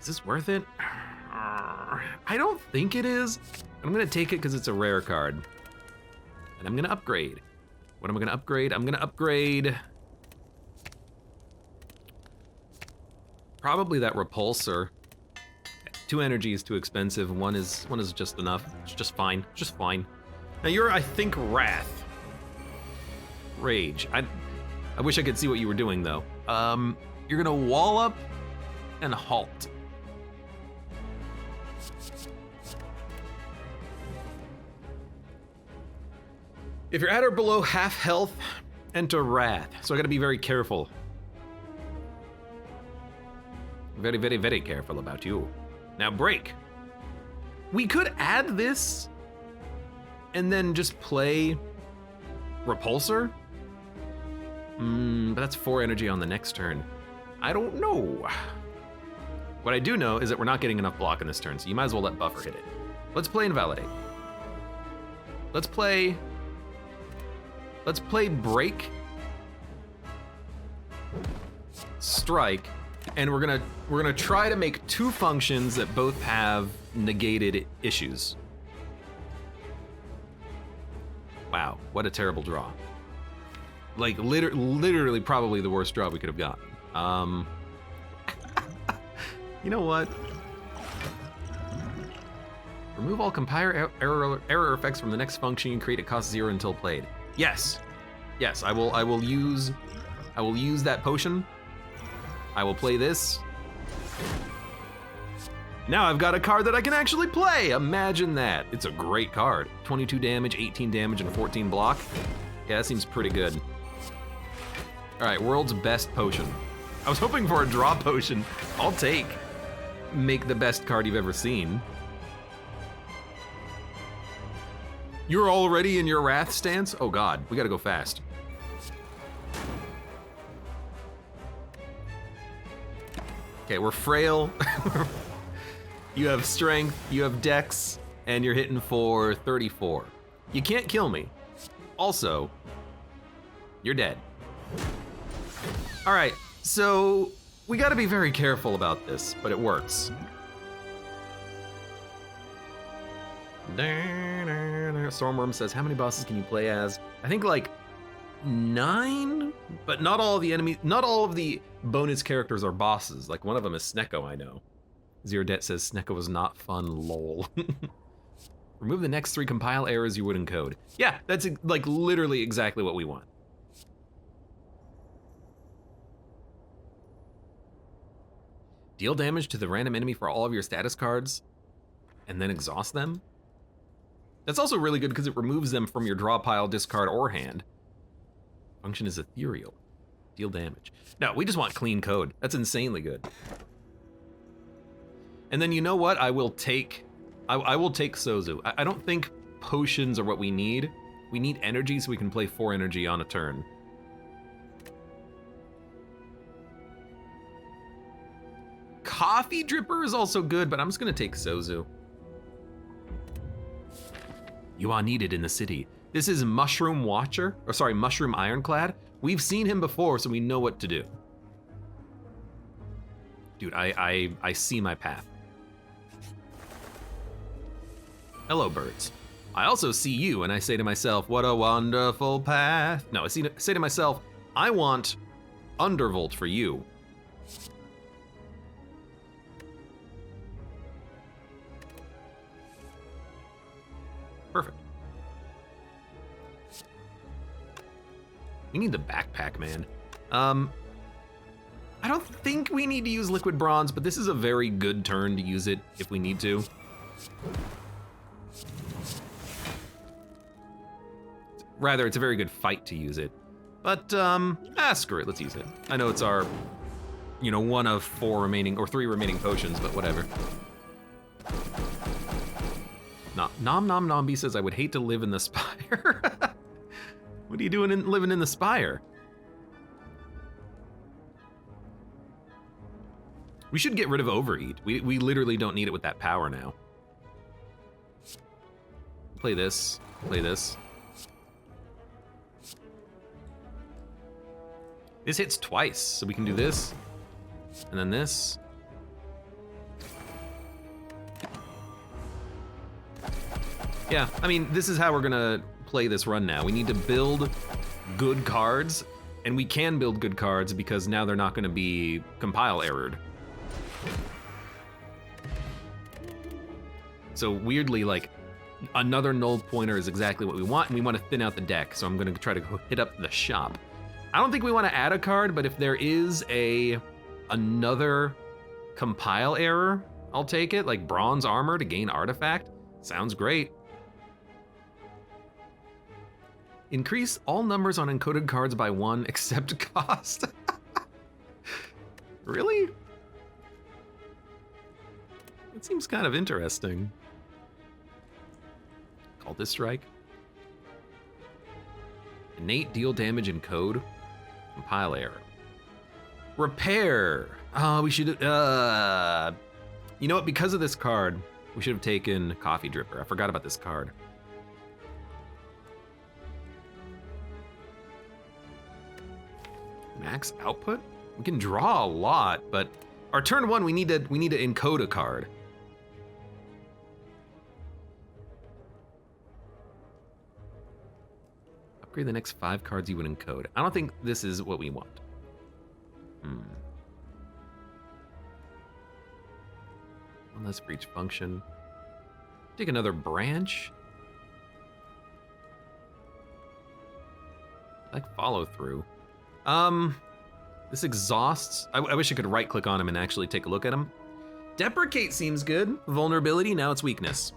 Is this worth it? I don't think it is. I'm gonna take it because it's a rare card. And I'm gonna upgrade. What am I gonna upgrade? I'm gonna upgrade probably that Repulsor. 2 energy is too expensive. One is just enough. It's just fine. Just fine. Now you're, I think, Wrath. Rage. I wish I could see what you were doing though. You're gonna wall up and halt. If you're at or below half health, enter Wrath. So I gotta be very careful. Very, very, very careful about you. Now break. We could add this and then just play Repulsor. But that's 4 energy on the next turn. I don't know. What I do know is that we're not getting enough block in this turn, so you might as well let Buffer hit it. Let's play Invalidate. Let's play Break, Strike, and we're gonna try to make 2 functions that both have negated issues. Wow, what a terrible draw. Like literally probably the worst draw we could have gotten. You know what? Remove all compile error effects from the next function you create at cost 0 until played. Yes. Yes, I will use that potion. I will play this. Now I've got a card that I can actually play. Imagine that. It's a great card. 22 damage, 18 damage, and 14 block. Yeah, that seems pretty good. All right, world's best potion. I was hoping for a draw potion. I'll take. Make the best card you've ever seen. You're already in your Wrath stance? Oh God, we gotta go fast. Okay, we're frail. You have strength, you have dex, and you're hitting for 34. You can't kill me. Also, you're dead. All right, so we gotta be very careful about this, but it works. Stormworm says, how many bosses can you play as? I think like 9, but not all of the enemies, not all of the bonus characters are bosses. Like one of them is Snecko, I know. Zero Debt says Snecko was not fun, lol. Remove the next 3 compile errors you would encode. Yeah, that's like literally exactly what we want. Deal damage to the random enemy for all of your status cards, and then exhaust them? That's also really good because it removes them from your draw pile, discard, or hand. Function is ethereal. Deal damage. No, we just want clean code. That's insanely good. And then you know what? I will take Sozu. I don't think potions are what we need. We need energy so we can play 4 energy on a turn. Coffee Dripper is also good, but I'm just gonna take Sozu. You are needed in the city. This is Mushroom Watcher, or sorry, Mushroom Ironclad. We've seen him before, so we know what to do. Dude, I see my path. Hello, birds. I also see you and I say to myself, what a wonderful path. No, I say to myself, I want undervolt for you. Perfect. We need the backpack, man. I don't think we need to use liquid bronze, but this is a very good turn to use it if we need to. Rather, it's a very good fight to use it. But, screw it, let's use it. I know it's our, you know, one of 4 remaining, or 3 remaining potions, but whatever. Nom Nom Nomby says, I would hate to live in the Spire. What are you doing living in the Spire? We should get rid of Overeat. We literally don't need it with that power now. Play this, play this. This hits twice, so we can do this, and then this. Yeah, I mean, this is how we're gonna play this run now. We need to build good cards, and we can build good cards because now they're not gonna be compile errored. So weirdly, like, another null pointer is exactly what we want, and we want to thin out the deck, so I'm gonna try to hit up the shop. I don't think we want to add a card, but if there is another compile error, I'll take it, like bronze armor to gain artifact. Sounds great. Increase all numbers on encoded cards by 1 except cost. Really? That seems kind of interesting. Call this strike. Innate deal damage in code. Compile error. Repair. Oh, we should, you know what, because of this card, we should have taken Coffee Dripper. I forgot about this card. Max output? We can draw a lot, but our turn 1, we need to encode a card. Upgrade the next 5 cards you would encode. I don't think this is what we want. One less for each function. Take another branch. I like follow through. This exhausts. I wish I could right click on him and actually take a look at him. Deprecate seems good. Vulnerability, now it's weakness.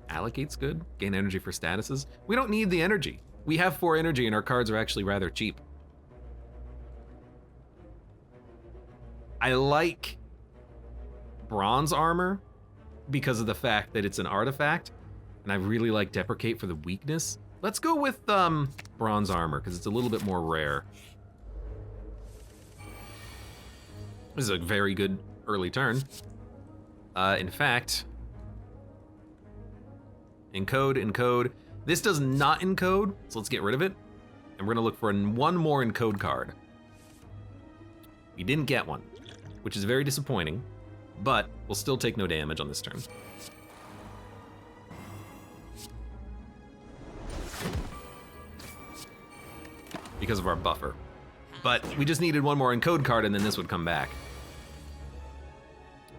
Allocate's good. Gain energy for statuses. We don't need the energy. We have 4 energy and our cards are actually rather cheap. I like bronze armor because of the fact that it's an artifact, and I really like deprecate for the weakness. Let's go with bronze armor because it's a little bit more rare. This is a very good early turn. In fact, encode. This does not encode, so let's get rid of it. And we're gonna look for one more encode card. We didn't get one, which is very disappointing, but we'll still take no damage on this turn. Because of our buffer. But we just needed one more encode card and then this would come back.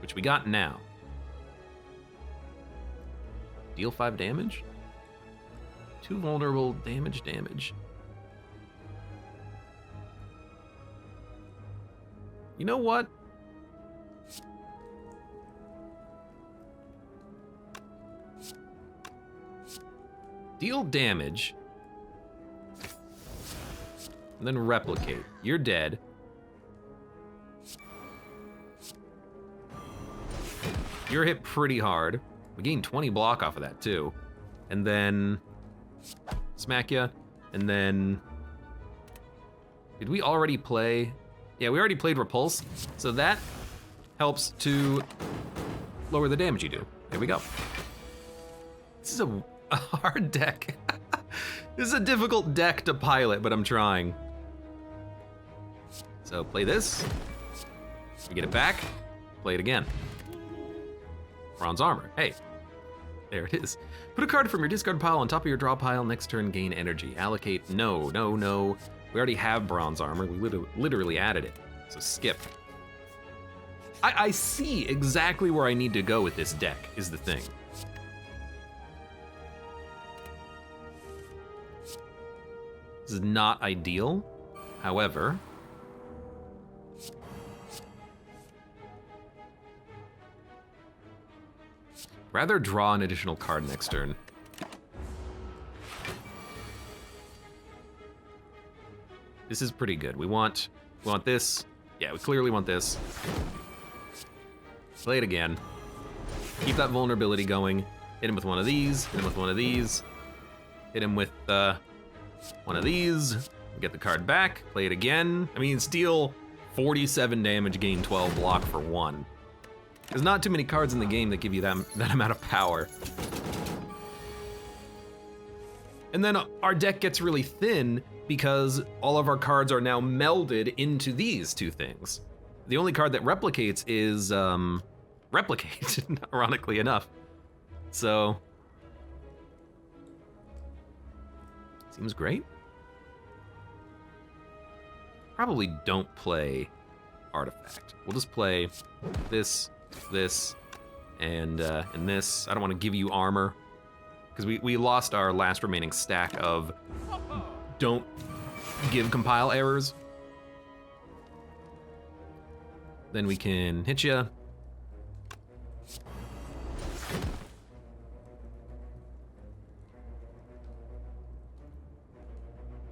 Which we got now. Deal 5 damage? 2 vulnerable damage. You know what? Deal damage. And then replicate. You're dead. You're hit pretty hard. We gained 20 block off of that too. And then smack ya. And then did we already play? Yeah, we already played Repulse. So that helps to lower the damage you do. There we go. This is a hard deck. This is a difficult deck to pilot, but I'm trying. So play this. We get it back. Play it again. Bronze armor. Hey, there it is. Put a card from your discard pile on top of your draw pile. Next turn, gain energy. Allocate. No, no, no. We already have bronze armor. We literally added it. So skip. I see exactly where I need to go with this deck, is the thing. This is not ideal. However, rather draw an additional card next turn. This is pretty good. We want this. Yeah, we clearly want this. Play it again. Keep that vulnerability going. Hit him with one of these. Hit him with one of these. Hit him with one of these. Get the card back. Play it again. I mean, steal 47 damage, gain 12 block for 1. There's not too many cards in the game that give you that amount of power. And then our deck gets really thin because all of our cards are now melded into these two things. The only card that replicates is Replicate, ironically enough. So, seems great. Probably don't play Artifact. We'll just play this, and this. I don't want to give you armor, because we lost our last remaining stack of don't give compile errors. Then we can hit you.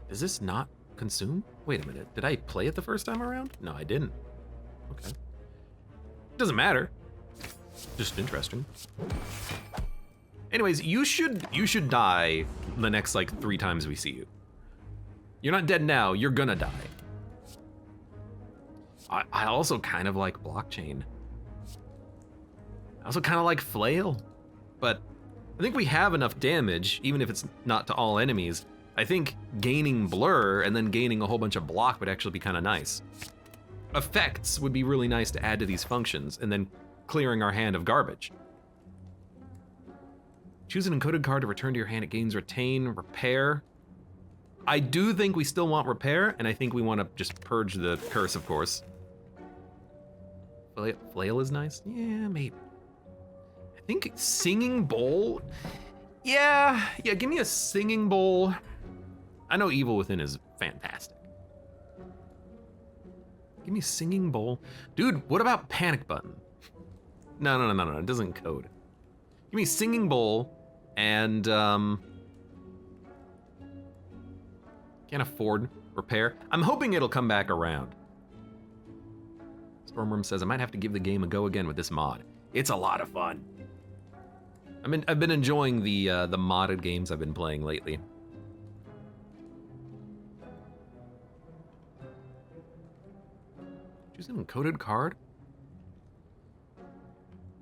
Does this not consume? Wait a minute, did I play it the first time around? No, I didn't. Okay. Doesn't matter. Just interesting. Anyways, you should die the next like 3 times we see you. You're not dead now, you're gonna die. I also kind of like Blockchain. I also kind of like Flail, but I think we have enough damage, even if it's not to all enemies. I think gaining Blur and then gaining a whole bunch of block would actually be kind of nice. Effects would be really nice to add to these functions, and then clearing our hand of garbage. Choose an encoded card to return to your hand. It gains Retain, Repair. I do think we still want Repair, and I think we want to just purge the curse, of course. Flail is nice? Yeah, maybe. I think Singing Bowl? Yeah, give me a Singing Bowl. I know Evil Within is fantastic. Give me Singing Bowl. Dude, what about Panic Button? No, it doesn't code. Give me Singing Bowl and, can't afford Repair. I'm hoping it'll come back around. Stormworm says, I might have to give the game a go again with this mod. It's a lot of fun. I've been enjoying the modded games I've been playing lately. Choose an encoded card?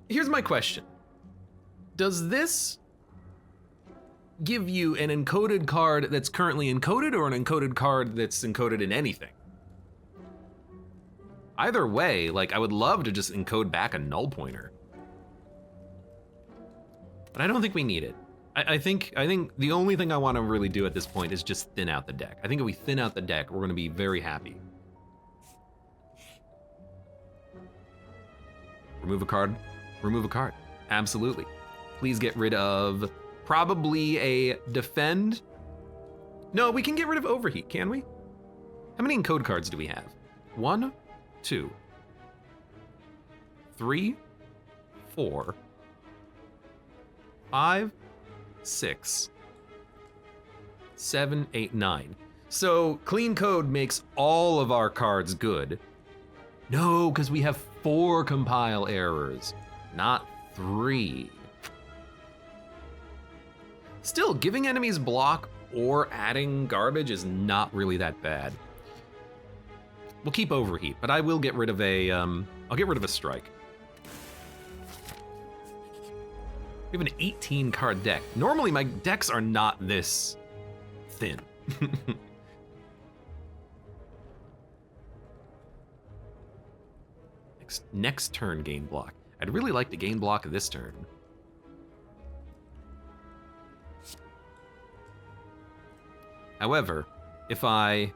Here's my question. Does this give you an encoded card that's currently encoded, or an encoded card that's encoded in anything? Either way, like, I would love to just encode back a null pointer. But I don't think we need it. I think the only thing I want to really do at this point is just thin out the deck. I think if we thin out the deck, we're going to be very happy. Remove a card. Remove a card. Absolutely. Please get rid of probably a Defend. No, we can get rid of Overheat, can we? How many encode cards do we have? 1, 2, 3, 4, 5, 6, 7, 8, 9. So clean code makes all of our cards good. No, because we have 4 compile errors, not 3. Still, giving enemies block or adding garbage is not really that bad. We'll keep Overheat, but I will get rid of a, I'll get rid of a Strike. We have an 18 card deck. Normally my decks are not this thin. Next turn gain block. I'd really like to gain block this turn. However, if I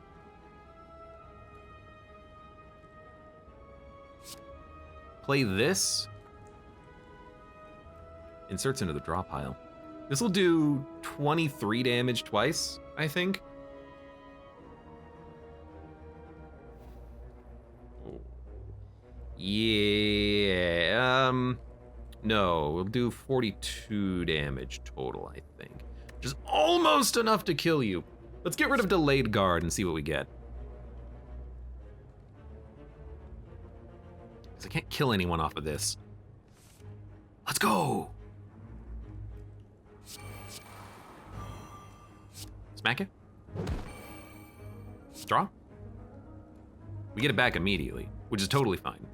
play this, inserts into the draw pile. This will do 23 damage twice, I think. Yeah, no, we'll do 42 damage total, I think. Which is almost enough to kill you. Let's get rid of Delayed Guard and see what we get. Because I can't kill anyone off of this. Let's go! Smack it. Draw. We get it back immediately, which is totally fine.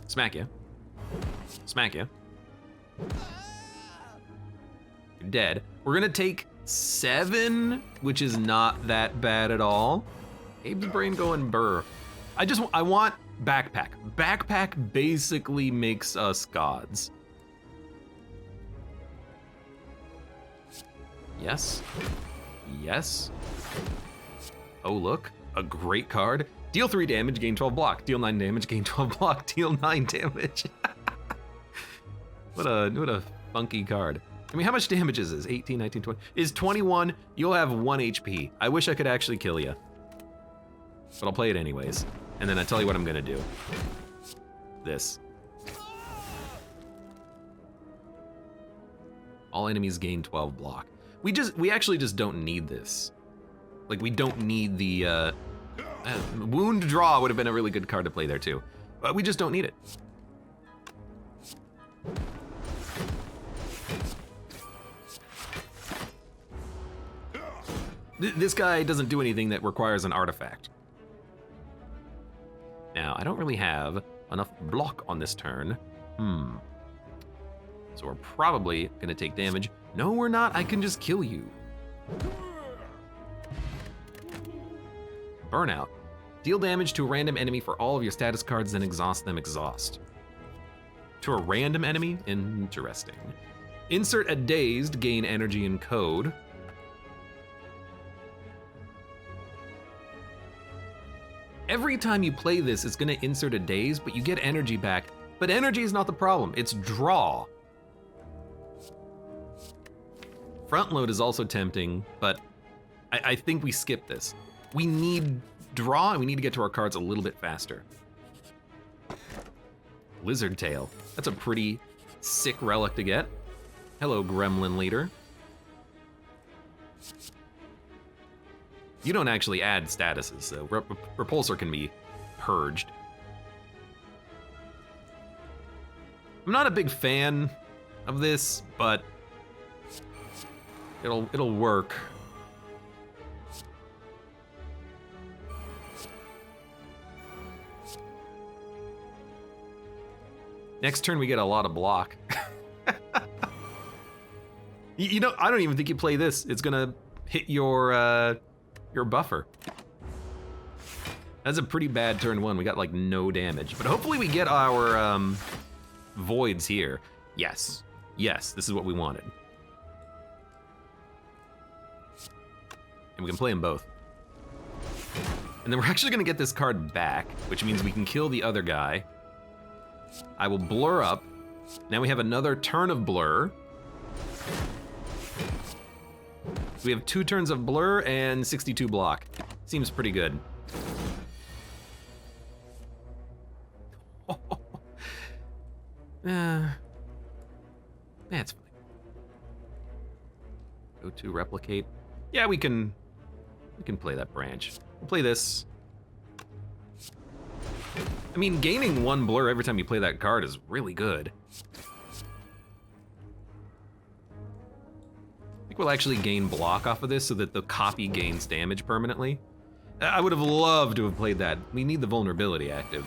Smack you. Smack you. You're dead. We're gonna take 7, which is not that bad at all. Abe's brain going burr. I want backpack. Backpack basically makes us gods. Yes. Yes. Oh, look. A great card. Deal 3 damage, gain 12 block. Deal 9 damage, gain 12 block. Deal 9 damage. What a funky card. I mean, how much damage is this? 18, 19, 20. Is 21, you'll have 1 HP. I wish I could actually kill you. But I'll play it anyways. And then I tell you what I'm gonna do. This. All enemies gain 12 block. We actually just don't need this. Like, we don't need the, Wound Draw would have been a really good card to play there too. But we just don't need it. This guy doesn't do anything that requires an artifact. Now, I don't really have enough block on this turn. So we're probably gonna take damage. No, we're not. I can just kill you. Burnout. Deal damage to a random enemy for all of your status cards, then exhaust them. Exhaust. To a random enemy? Interesting. Insert a dazed, gain energy and code. Every time you play this, it's gonna insert a daze, but you get energy back. But energy is not the problem, it's draw. Front load is also tempting, but I think we skip this. We need draw, and we need to get to our cards a little bit faster. Lizard Tail. That's a pretty sick relic to get. Hello, Gremlin Leader. You don't actually add statuses, so Repulsor can be purged. I'm not a big fan of this, but it'll work. Next turn we get a lot of block. You know, I don't even think you play this. It's gonna hit your buffer. That's a pretty bad turn 1. We got like no damage, but hopefully we get our voids here. Yes, yes, this is what we wanted. And we can play them both. And then we're actually gonna get this card back, which means we can kill the other guy. I will blur up. Now we have another turn of blur. So we have 2 turns of blur and 62 block. Seems pretty good. That's fine. Go to replicate. Yeah, we can play that branch. We'll play this. I mean, gaining 1 blur every time you play that card is really good. I think we'll actually gain block off of this so that the copy gains damage permanently. I would have loved to have played that. We need the vulnerability active.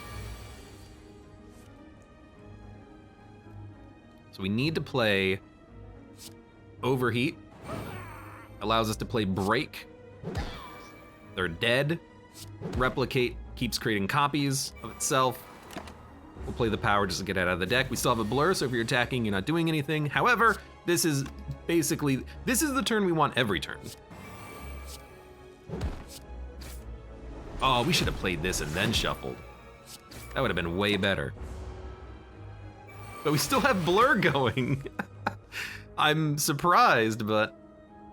So we need to play Overheat. Allows us to play Break. They're dead. Replicate keeps creating copies of itself. We'll play the power just to get out of the deck. We still have a blur, so if you're attacking, you're not doing anything. However, this is the turn we want every turn. Oh, we should have played this and then shuffled. That would have been way better. But we still have blur going. I'm surprised, but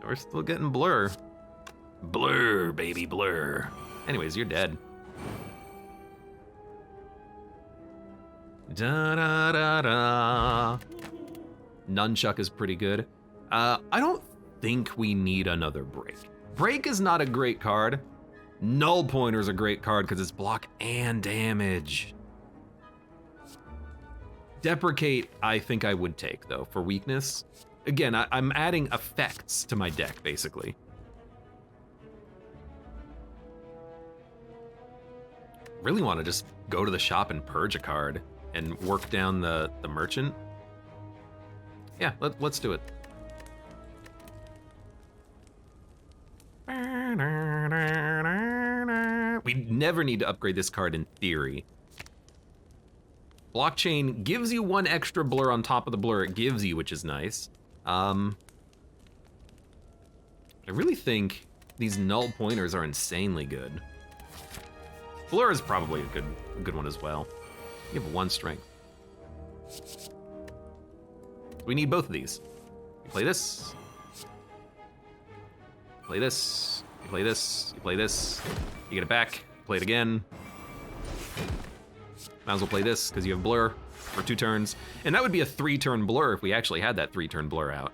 we're still getting blur. Blur, baby, blur. Anyways, you're dead. Da-da-da-da. Nunchuck is pretty good. I don't think we need another break. Break is not a great card. Null Pointer is a great card because it's block and damage. Deprecate, I think I would take, though, for weakness. Again, I'm adding effects to my deck, basically. Really want to just go to the shop and purge a card and work down the merchant. Yeah, let's do it. We never need to upgrade this card in theory. Blockchain gives you one extra blur on top of the blur it gives you, which is nice. I really think these null pointers are insanely good. Blur is probably a good one as well. You have 1 strength. We need both of these. You play this. Play this. You play this. You play this. You get it back. Play it again. Might as well play this because you have blur for 2 turns. And that would be a 3-turn blur if we actually had that 3-turn blur out.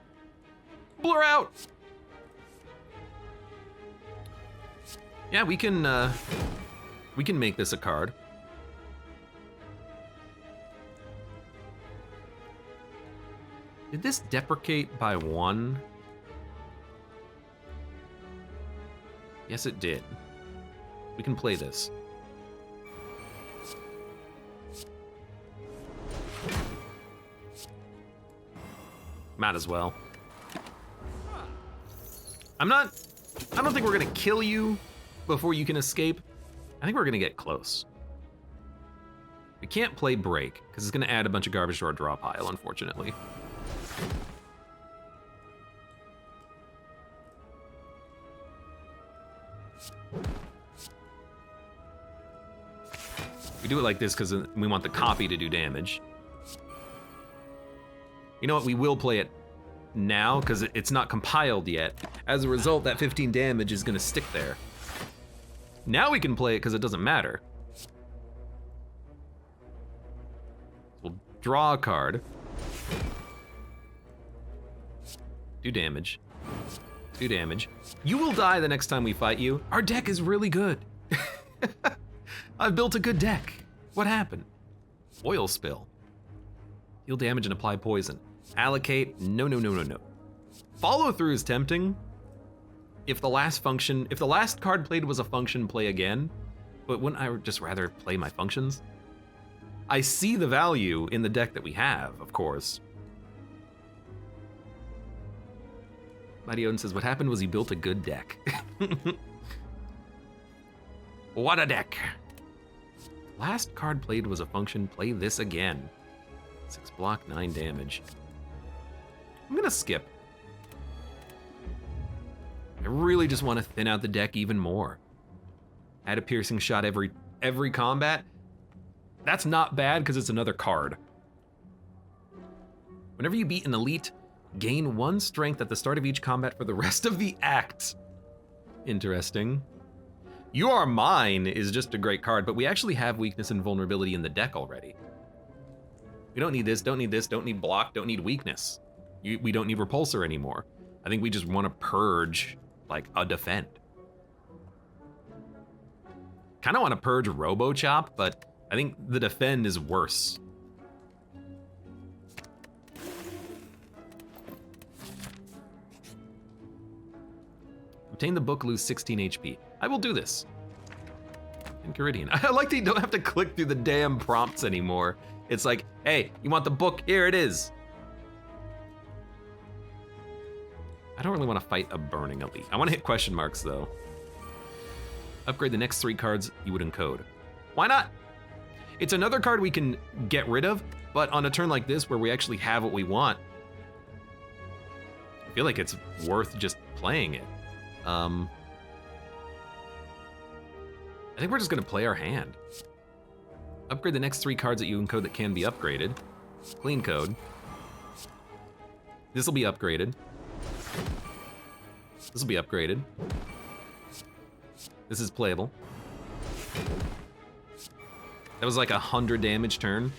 Blur out! Yeah, we can make this a card. Did this deprecate by 1? Yes, it did. We can play this. Might as well. I don't think we're gonna kill you before you can escape. I think we're gonna get close. We can't play break, because it's gonna add a bunch of garbage to our draw pile, unfortunately. We do it like this because we want the copy to do damage. You know what, we will play it now because it's not compiled yet. As a result, that 15 damage is gonna stick there. Now we can play it because it doesn't matter. We'll draw a card. Do damage. Do damage. You will die the next time we fight you. Our deck is really good. I've built a good deck. What happened? Oil spill. Deal damage and apply poison. Allocate, no. Follow through is tempting. If the last card played was a function, play again. But wouldn't I just rather play my functions? I see the value in the deck that we have, of course. Mighty Odin says, what happened was he built a good deck. What a deck. Last card played was a function, play this again. 6 block, 9 damage. I'm gonna skip. I really just want to thin out the deck even more. Add a piercing shot every combat. That's not bad because it's another card. Whenever you beat an elite, gain 1 strength at the start of each combat for the rest of the act. Interesting. You Are Mine is just a great card, but we actually have weakness and vulnerability in the deck already. We don't need this, don't need this, don't need block, don't need weakness. We don't need repulsor anymore. I think we just want to purge, like, a defend. Kind of want to purge Robo Chop, but I think the defend is worse. Obtain the book, lose 16 HP. I will do this. Enchiridion. I like that you don't have to click through the damn prompts anymore. It's like, hey, you want the book? Here it is. I don't really want to fight a burning elite. I want to hit question marks, though. Upgrade the next 3 cards you would encode. Why not? It's another card we can get rid of, but on a turn like this where we actually have what we want, I feel like it's worth just playing it. I think we're just gonna play our hand. Upgrade the next 3 cards that you encode that can be upgraded. Clean code. This will be upgraded. This will be upgraded. This is playable. That was like 100 damage turn.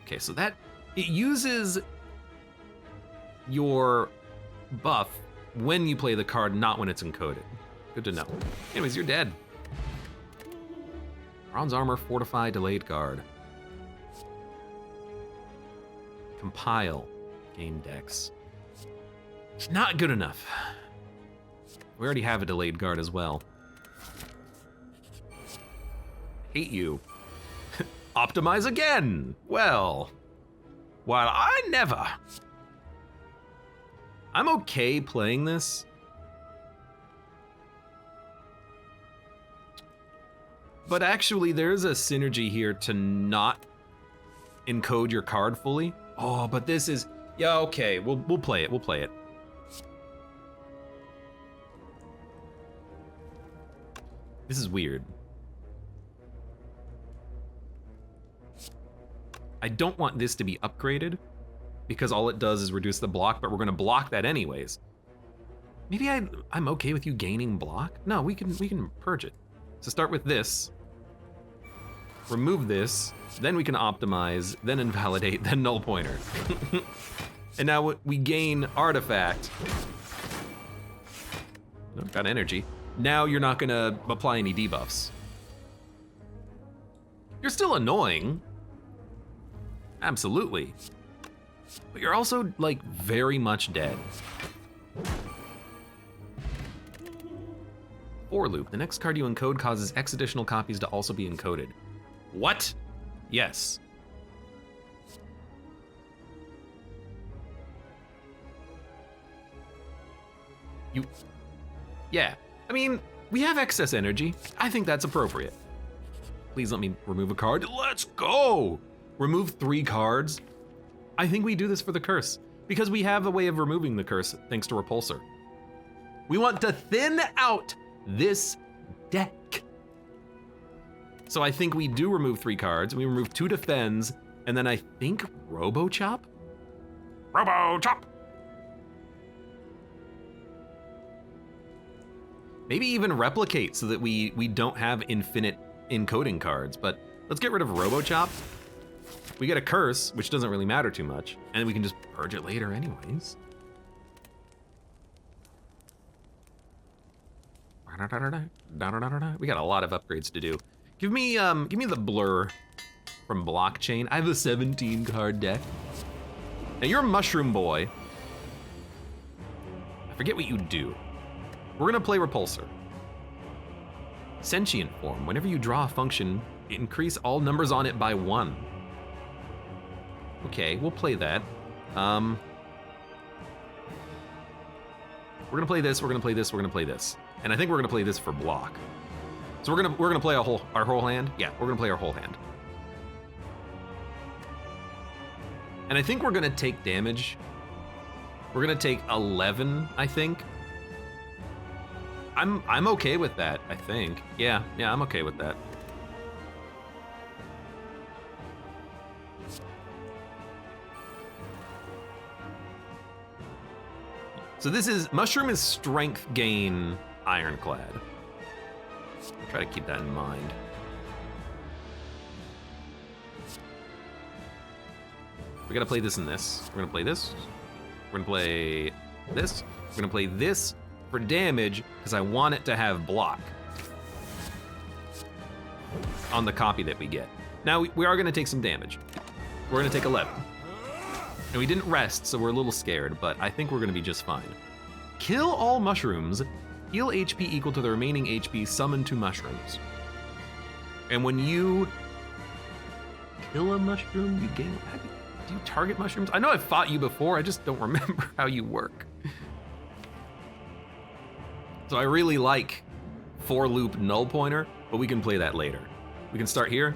Okay, so that, it uses your buff when you play the card, not when it's encoded. Good to know. Anyways, you're dead. Bronze armor, fortify, delayed guard. Compile, gain dex. Not good enough. We already have a delayed guard as well. Hate you. Optimize again. Well, while I never. I'm okay playing this. But actually, there's a synergy here to not encode your card fully. Oh, but this is, yeah, okay, we'll play it, we'll play it. This is weird. I don't want this to be upgraded because all it does is reduce the block, but we're gonna block that anyways. Maybe I'm okay with you gaining block? No, we can purge it. So start with this, remove this, then we can optimize, then invalidate, then null pointer. And now we gain artifact. Oh, got energy. Now you're not gonna apply any debuffs. You're still annoying. Absolutely. But you're also, like, very much dead. For loop, the next card you encode causes X additional copies to also be encoded. What? Yes. Yeah. I mean, we have excess energy. I think that's appropriate. Please let me remove a card. Let's go! Remove 3 cards. I think we do this for the curse because we have a way of removing the curse thanks to Repulsor. We want to thin out this deck. So I think we do remove 3 cards. We remove 2 defends, and then I think Robo Chop? Robo Chop! Maybe even replicate so that we don't have infinite encoding cards, but let's get rid of Robo Chop. We get a curse, which doesn't really matter too much, and we can just purge it later anyways. We got a lot of upgrades to do. Give me the blur from Blockchain. I have a 17 card deck. Now you're a mushroom boy. I forget what you do. We're gonna play Repulsor. Sentient form. Whenever you draw a function, increase all numbers on it by 1. Okay, we'll play that. We're gonna play this, we're gonna play this, we're gonna play this. And I think we're gonna play this for block. So we're gonna play our whole hand? Yeah, we're gonna play our whole hand. And I think we're gonna take damage. We're gonna take 11, I think. I'm okay with that, I think. Yeah, I'm okay with that. So this is, mushroom is strength gain ironclad. I'll try to keep that in mind. We gotta play this and this. We're gonna play this. We're gonna play this. We're gonna play this for damage, because I want it to have block on the copy that we get. Now, we are gonna take some damage. We're gonna take 11. And we didn't rest, so we're a little scared, but I think we're gonna be just fine. Kill all mushrooms, heal HP equal to the remaining HP summoned to mushrooms. And when you kill a mushroom, you gain, do you target mushrooms? I know I've fought you before, I just don't remember how you work. So I really like for loop null pointer, but we can play that later. We can start here.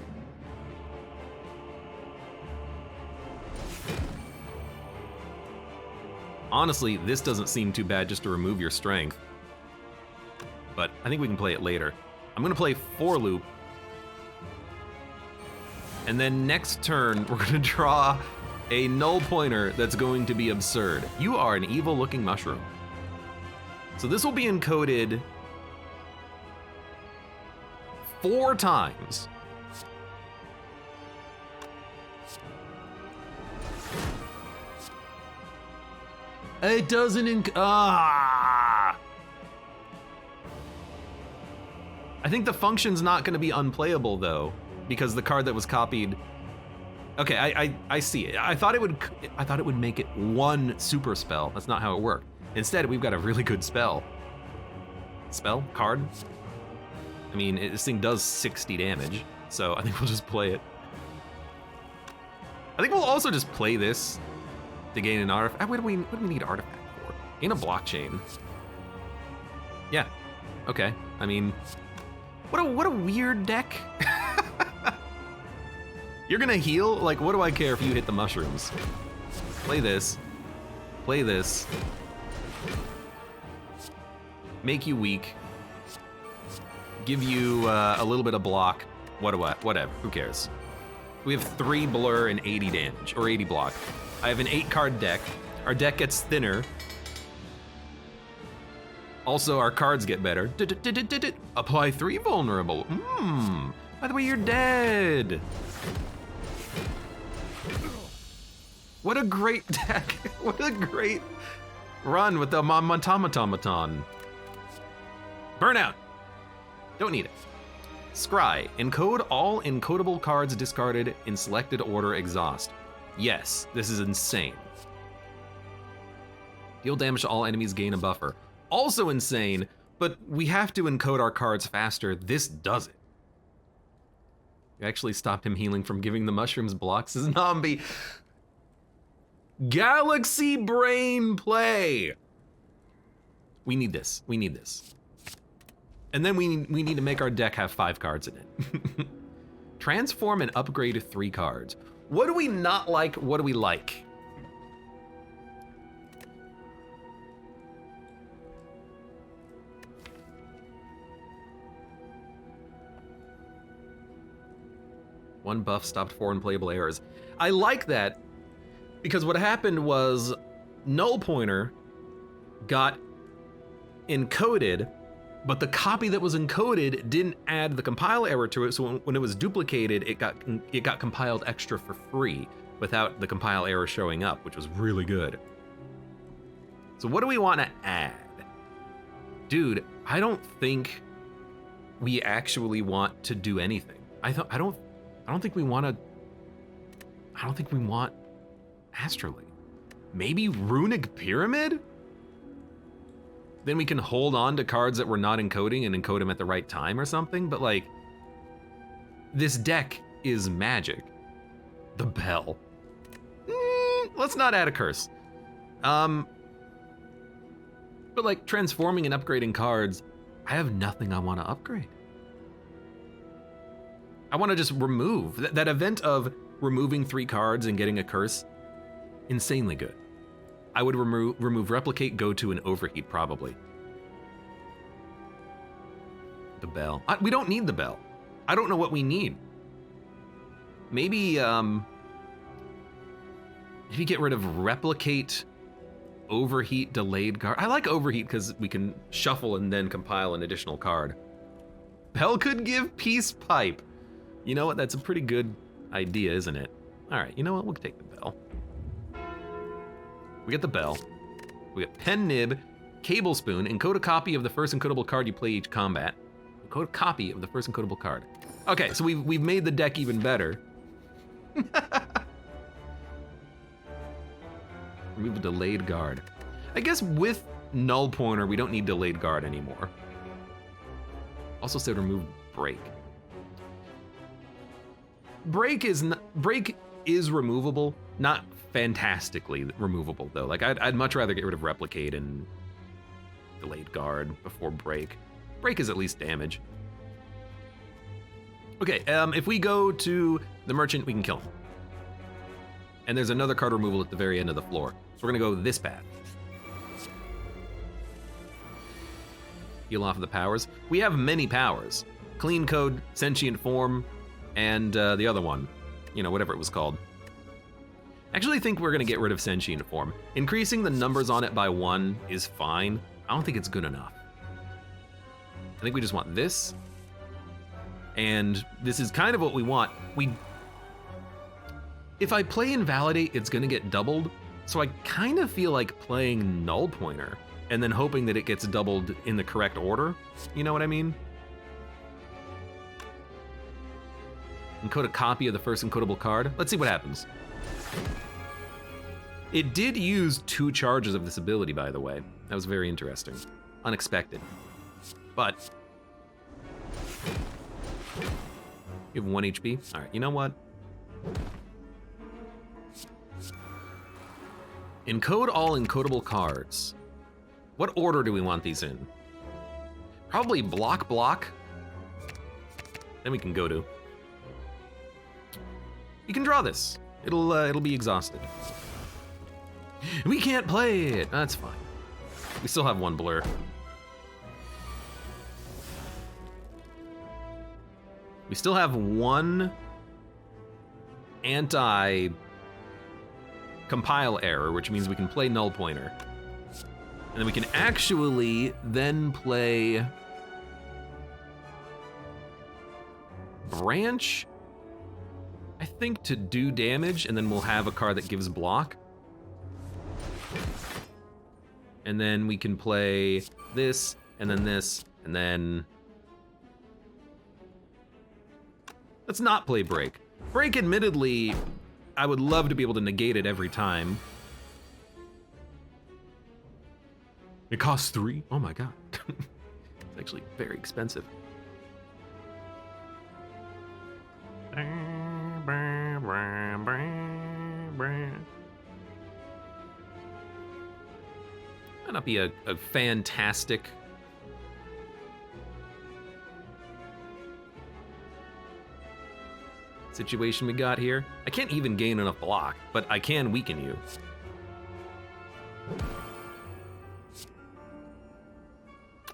Honestly, this doesn't seem too bad just to remove your strength. But I think we can play it later. I'm gonna play for loop. And then next turn, we're gonna draw a null pointer that's going to be absurd. You are an evil looking mushroom. So this will be encoded 4 times. It doesn't I think the function's not gonna be unplayable though, because the card that was copied. Okay, I see it. I thought it would make it 1 super spell. That's not how it worked. Instead, we've got a really good spell. Spell? Card? I mean, this thing does 60 damage, so I think we'll just play it. I think we'll also just play this to gain an artifact. What do we need artifact for? In a blockchain. Yeah, okay. I mean, what a weird deck. You're gonna heal? Like, what do I care if you hit the mushrooms? Play this. Play this. Make you weak. Give you a little bit of block. Whatever, who cares? We have 3 blur and 80 damage, or 80 block. I have an 8-card deck. Our deck gets thinner. Also, our cards get better. Apply 3 vulnerable. By the way, you're dead. What a great deck. What a great run with the Automatonanomaton. Burnout. Don't need it. Scry. Encode all encodable cards discarded in selected order exhaust. Yes, this is insane. Deal damage to all enemies, gain a buffer. Also insane, but we have to encode our cards faster. This does it. You actually stopped him healing from giving the mushrooms blocks as Zombie. Galaxy brain play. We need this. We need this. And then we need to make our deck have 5 cards in it. Transform and upgrade 3 cards. What do we not like? What do we like? One buff stopped 4 unplayable errors. I like that because what happened was null pointer got encoded, but the copy that was encoded didn't add the compile error to it, so when it was duplicated, it got compiled extra for free without the compile error showing up, which was really good. So what do we want to add? Dude, I don't think we actually want to do anything. I don't think we want Astrolabe. Maybe Runic Pyramid? Then we can hold on to cards that we're not encoding and encode them at the right time or something, but like, this deck is magic. The Bell. Let's not add a curse. But like, transforming and upgrading cards, I have nothing I want to upgrade. I want to just remove. That event of removing 3 cards and getting a curse, insanely good. I would remove Replicate, Go To, and Overheat, probably. The Bell. We don't need the Bell. I don't know what we need. Maybe get rid of Replicate, Overheat, Delayed Card. I like Overheat because we can shuffle and then compile an additional card. Bell could give Peace Pipe. You know what? That's a pretty good idea, isn't it? All right, you know what? We'll take the Bell. We get the Bell. We get Pen Nib, Cable Spoon, encode a copy of the first encodable card you play each combat. Encode a copy of the first encodable card. Okay, so we've made the deck even better. Remove a Delayed Guard. I guess with Null Pointer, we don't need Delayed Guard anymore. Also said remove Break. Break is removable, not fantastically removable though. Like I'd much rather get rid of Replicate and delayed guard before break. Break is at least damage. Okay, if we go to the merchant, we can kill him. And there's another card removal at the very end of the floor. So we're gonna go this path. Heal off of the powers. We have many powers. Clean Code, Sentient Form, and the other one. You know, whatever it was called. I actually think we're gonna get rid of Sentient Form. Increasing the numbers on it by 1 is fine. I don't think it's good enough. I think we just want this. And this is kind of what we want. If I play Invalidate, it's gonna get doubled. So I kind of feel like playing Null Pointer and then hoping that it gets doubled in the correct order. You know what I mean? Encode a copy of the first encodable card. Let's see what happens. It did use 2 charges of this ability, by the way. That was very interesting. Unexpected. But you have 1 HP. All right, you know what? Encode all encodable cards. What order do we want these in? Probably block. Then we can go to. You can draw this. It'll be exhausted. We can't play it. That's fine. We still have 1 blur. We still have 1 anti-compile error, which means we can play Null Pointer. And then we can actually then play Branch, I think, to do damage, and then we'll have a card that gives block. And then we can play this, and then this, and then... Let's not play Break. Break, admittedly, I would love to be able to negate it every time. It costs 3? Oh my god. It's actually very expensive. Might not be a fantastic situation we got here. I can't even gain enough block, but I can weaken you.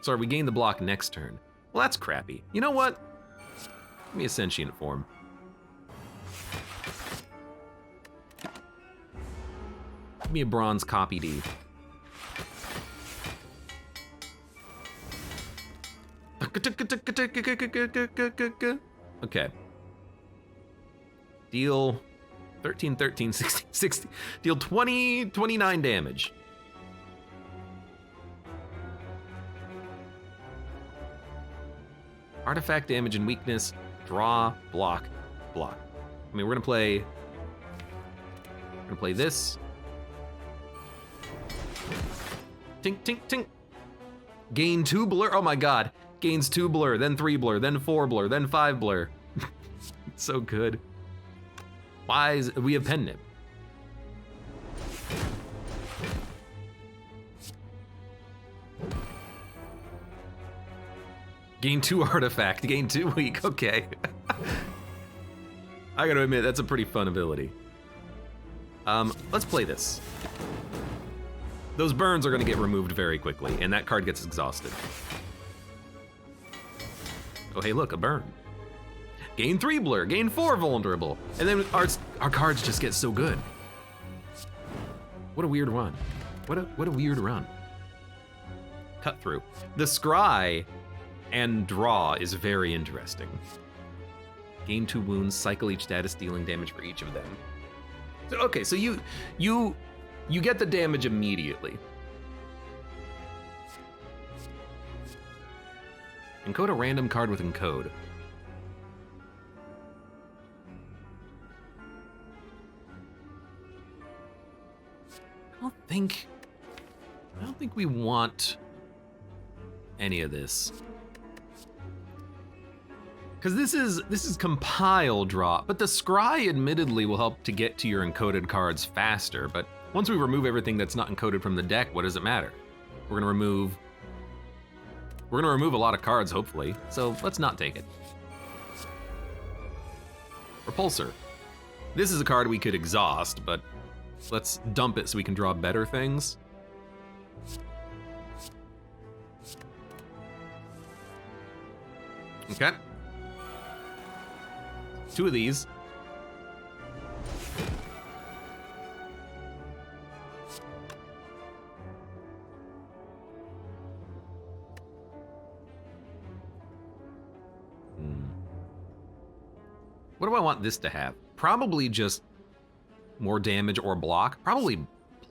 Sorry, we gain the block next turn. Well, that's crappy. You know what? Give me a Sentient Form. Give me a Bronze Copy D. Okay. Deal 13, 13, 16, 60. Deal 20, 29 damage. Artifact damage and weakness. Draw, block, block. I mean, we're gonna play this. Tink, tink, tink. Gain 2 blur. Oh my god. Gains 2 blur, then 3 blur, then 4 blur, then 5 blur. It's so good. Why is we have Pen Nib? Gain 2 artifact, gain 2 weak, okay. I gotta admit, that's a pretty fun ability. Let's play this. Those burns are gonna get removed very quickly, and that card gets exhausted. Oh, hey, look, a burn. Gain 3 blur, gain 4 vulnerable, and then our cards just get so good. What a weird run. What a weird run. Cut through. The scry and draw is very interesting. Gain 2 wounds, cycle each status, dealing damage for each of them. So, okay, so you get the damage immediately. Encode a random card with encode. I don't think we want any of this. Because this is compile draw, but the scry admittedly will help to get to your encoded cards faster, but once we remove everything that's not encoded from the deck, what does it matter? We're gonna remove We're gonna remove a lot of cards, hopefully, so let's not take it. Repulsor. This is a card we could exhaust, but let's dump it so we can draw better things. Okay. 2 of these. What do I want this to have? Probably just more damage or block. Probably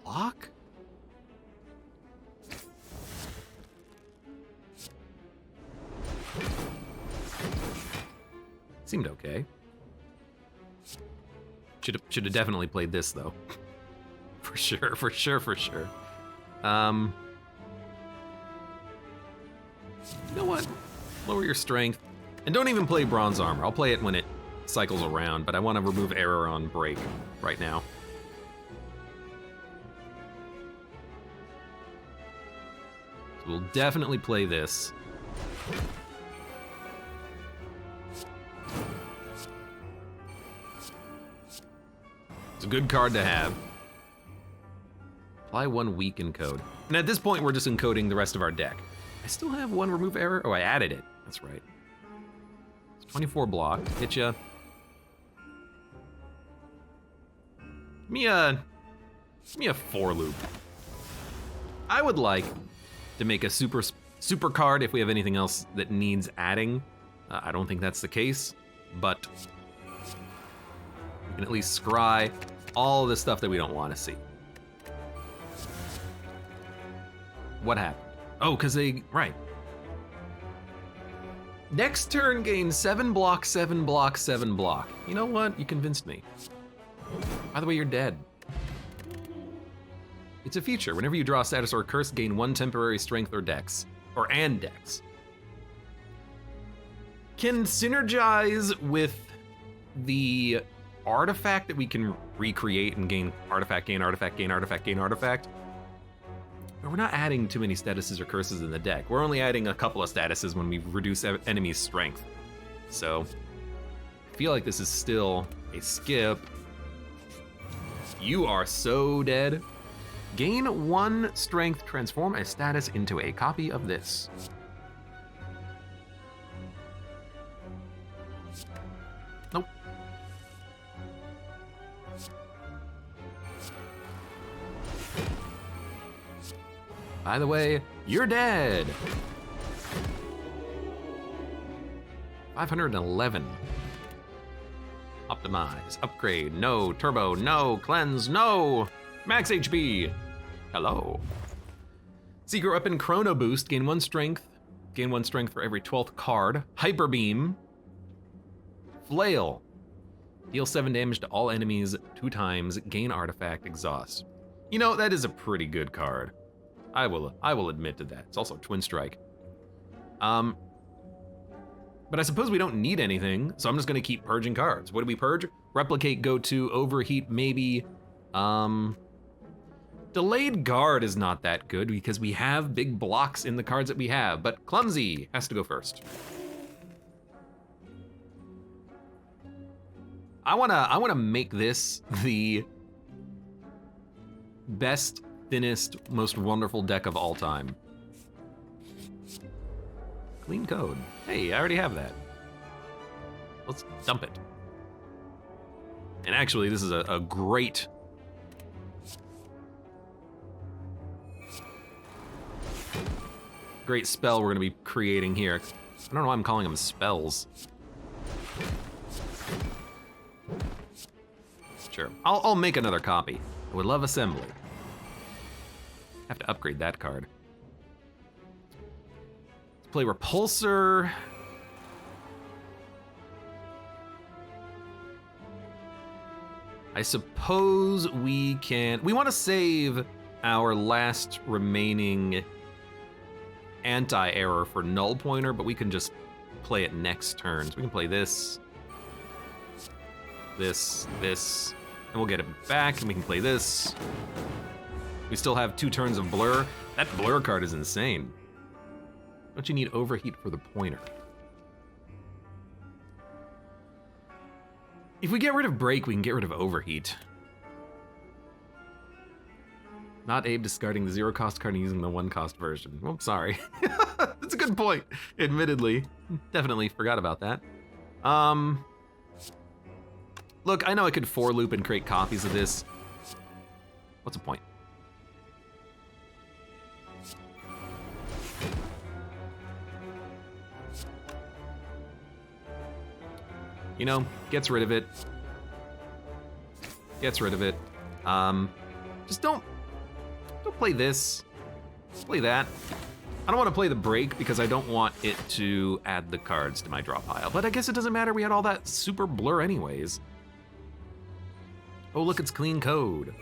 block? Seemed okay. Should have definitely played this though. For sure, for sure, for sure. You know what? Lower your strength. And don't even play bronze armor. I'll play it when it cycles around, but I want to remove error on break right now. So we'll definitely play this. It's a good card to have. Apply 1 weak encode. And at this point, we're just encoding the rest of our deck. I still have 1 remove error? Oh, I added it. That's right. It's 24 block. Hit ya. Give me a 4 loop. I would like to make a super card if we have anything else that needs adding. I don't think that's the case, but we can at least scry all the stuff that we don't want to see. What happened? Oh, because right. Next turn, gain 7 block, 7 block, 7 block. You know what? You convinced me. By the way, you're dead. It's a feature. Whenever you draw a status or a curse, gain 1 temporary strength or dex. And dex. Can synergize with the artifact that we can recreate and gain artifact, gain artifact, gain artifact, gain artifact. But we're not adding too many statuses or curses in the deck. We're only adding a couple of statuses when we reduce enemies' strength. So, I feel like this is still a skip. You are so dead. Gain 1 strength, transform a status into a copy of this. Nope. By the way, you're dead. 511. Optimize, upgrade, no, turbo, no, cleanse, no, max HP, hello. Secret Weapon Chrono Boost, gain 1 strength for every 12th card. Hyper Beam, Flail, deal 7 damage to all enemies 2 times, gain artifact, exhaust. You know, that is a pretty good card. I will admit to that. It's also Twin Strike. But I suppose we don't need anything, so I'm just gonna keep purging cards. What do we purge? Replicate, go to, overheat, maybe. Delayed Guard is not that good because we have big blocks in the cards that we have, but Clumsy has to go first. I wanna make this the best, thinnest, most wonderful deck of all time. Clean code. Hey, I already have that. Let's dump it. And actually, this is a great... great spell we're gonna be creating here. I don't know why I'm calling them spells. Sure, I'll make another copy. I would love assembly. Have to upgrade that card. Play Repulsor. I suppose we can... We want to save our last remaining anti-error for Null Pointer, but we can just play it next turn. So we can play this, this, and we'll get it back, and we can play this. We still have 2 turns of Blur. That Blur card is insane. Don't you need overheat for the pointer? If we get rid of break, we can get rid of overheat. Not Abe discarding the 0-cost card and using the 1-cost version. Well, sorry. That's a good point, admittedly. Definitely forgot about that. Look, I know I could for loop and create copies of this. What's the point? You know, gets rid of it. Gets rid of it. Just don't play this. Play that. I don't want to play the break because I don't want it to add the cards to my draw pile. But I guess it doesn't matter. We had all that super blur anyways. Oh, look, it's clean code.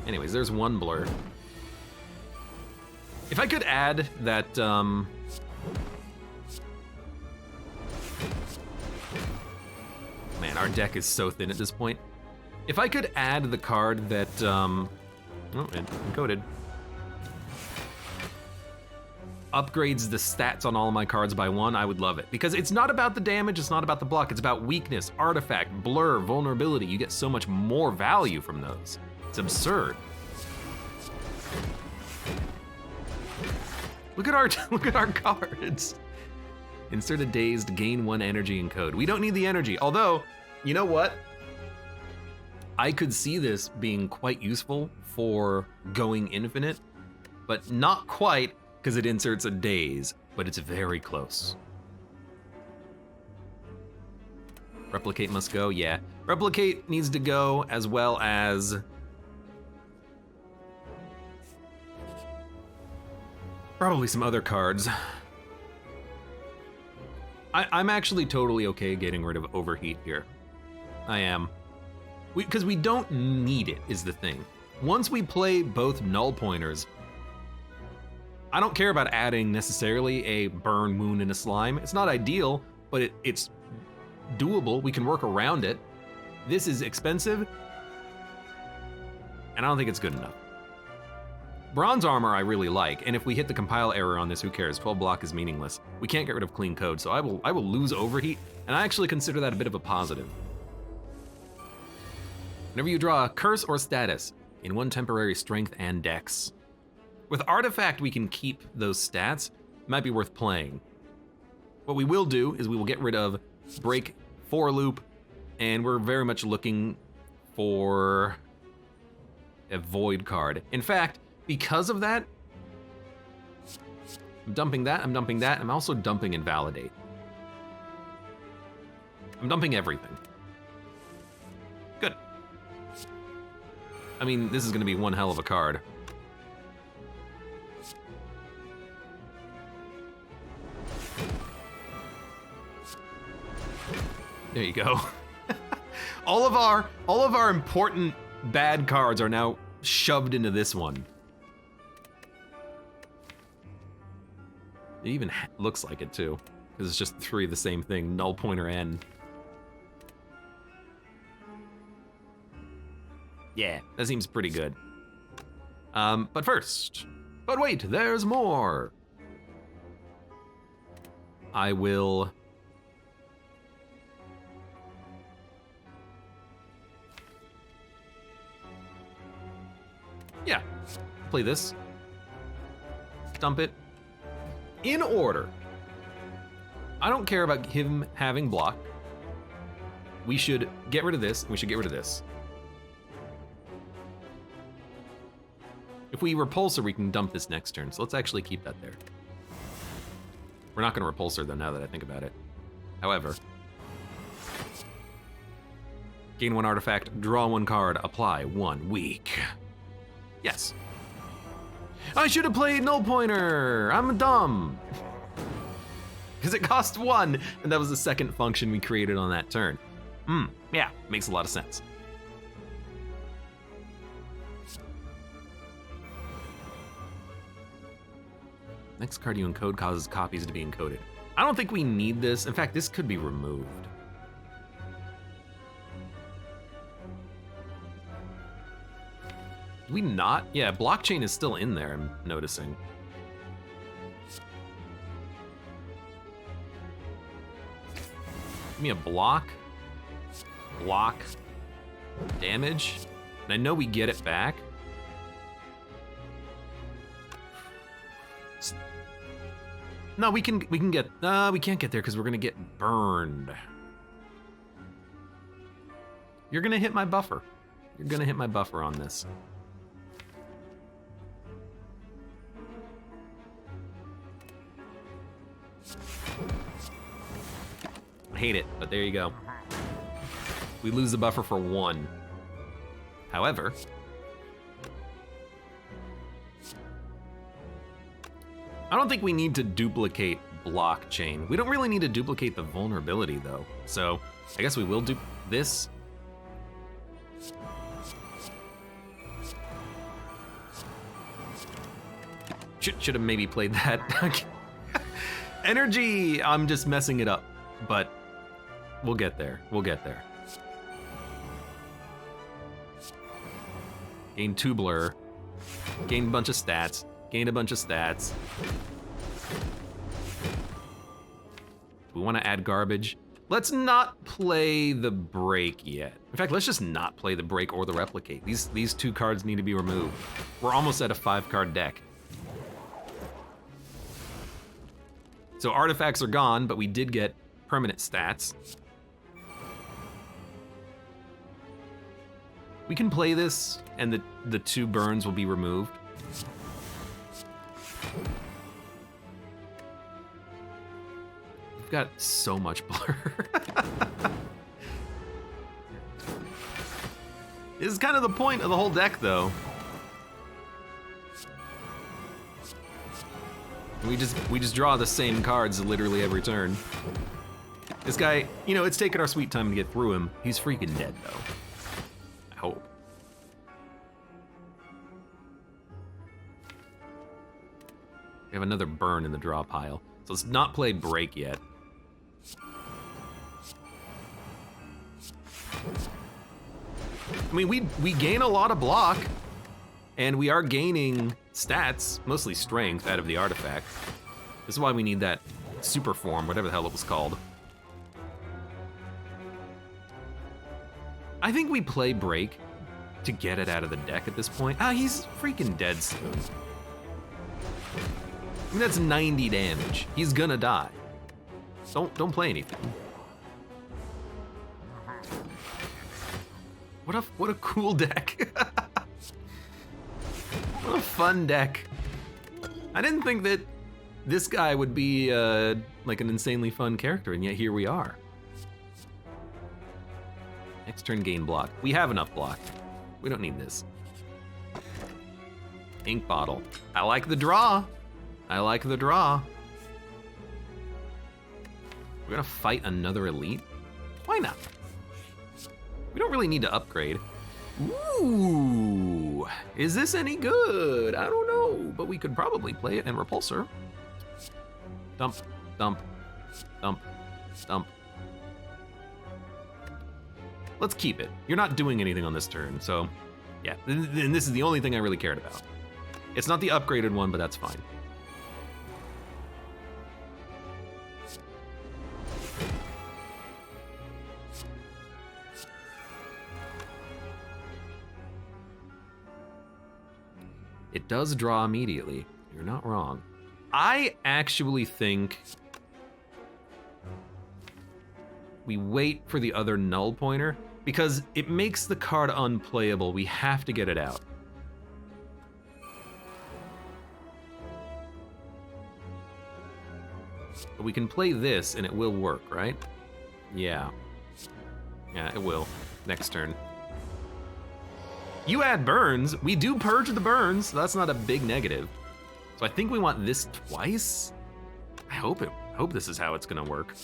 Anyways, there's one blur. If I could add that, man, our deck is so thin at this point. If I could add the card that, oh, encoded. Upgrades the stats on all of my cards by 1, I would love it. Because it's not about the damage, it's not about the block, it's about weakness, artifact, blur, vulnerability. You get so much more value from those. It's absurd. Look at our cards. Insert a dazed, gain 1 energy and code. We don't need the energy, although, you know what? I could see this being quite useful for going infinite, but not quite, because it inserts a daze, but it's very close. Replicate must go, yeah. Replicate needs to go, as well as probably some other cards. I'm actually totally okay getting rid of overheat here. I am. Because we don't need it, is the thing. Once we play both null pointers, I don't care about adding necessarily a burn, moon, and a slime. It's not ideal, but it's doable. We can work around it. This is expensive, and I don't think it's good enough. Bronze armor I really like, and if we hit the compile error on this, who cares? 12 block is meaningless. We can't get rid of clean code, so I will lose overheat, and I actually consider that a bit of a positive. Whenever you draw a curse or status, in 1 temporary strength and dex. With artifact, we can keep those stats. It might be worth playing. What we will do is we will get rid of break, for loop, and we're very much looking for a void card. In fact, because of that, I'm dumping that, I'm also dumping Invalidate. I'm dumping everything. Good. I mean, this is gonna be one hell of a card. There you go. all of our important bad cards are now shoved into this one. It even looks like it too, because it's just 3 of the same thing, null pointer and. Yeah, that seems pretty good. But wait, there's more. I will. Yeah, play this. Dump it. In order. I don't care about him having block. We should get rid of this, and we should get rid of this. If we repulsor, we can dump this next turn, so let's actually keep that there. We're not gonna repulsor though, now that I think about it. However, gain 1 artifact, draw 1 card, apply 1 weak. Yes. I should have played null pointer. I'm dumb. Because it cost 1, and that was the second function we created on that turn. Yeah, makes a lot of sense. Next card you encode causes copies to be encoded. I don't think we need this. In fact, this could be removed. Do we not? Yeah, blockchain is still in there, I'm noticing. Give me a block. Block. Damage. And I know we get it back. No, we can get, we can't get there because we're gonna get burned. You're gonna hit my buffer. You're gonna hit my buffer on this. I hate it, but there you go. We lose the buffer for 1. However, I don't think we need to duplicate blockchain. We don't really need to duplicate the vulnerability though. So I guess we will do this. Should have maybe played that. Energy, I'm just messing it up, but we'll get there. We'll get there. Gain 2 blur. Gain a bunch of stats. Gain a bunch of stats. We want to add garbage. Let's not play the break yet. In fact, let's just not play the break or the replicate. These 2 cards need to be removed. We're almost at a 5-card deck. So artifacts are gone, but we did get permanent stats. We can play this, and the 2 burns will be removed. We've got so much blur. This is kind of the point of the whole deck, though. We just draw the same cards literally every turn. This guy, you know, it's taken our sweet time to get through him. He's freaking dead, though. I hope. We have another burn in the draw pile. So let's not play break yet. I mean, we gain a lot of block, and we are gaining stats, mostly strength, out of the artifact. This is why we need that super form, whatever the hell it was called. I think we play break to get it out of the deck at this point. Ah, he's freaking dead soon. I mean, that's 90 damage. He's gonna die. Don't play anything. What a cool deck. What a fun deck. I didn't think that this guy would be like an insanely fun character, and yet here we are. Next turn gain block. We have enough block. We don't need this. Ink bottle. I like the draw. I like the draw. We're gonna fight another elite? Why not? We don't really need to upgrade. Ooh, is this any good? I don't know, but we could probably play it in Repulsor. Dump, dump, dump, dump. Let's keep it. You're not doing anything on this turn, so yeah. And this is the only thing I really cared about. It's not the upgraded one, but that's fine. It does draw immediately. You're not wrong. I actually think we wait for the other null pointer because it makes the card unplayable. We have to get it out. But we can play this and it will work, right? Yeah. Yeah, it will. Next turn. You add burns, we do purge the burns, so that's not a big negative. So I think we want this twice. I hope this is how it's gonna work.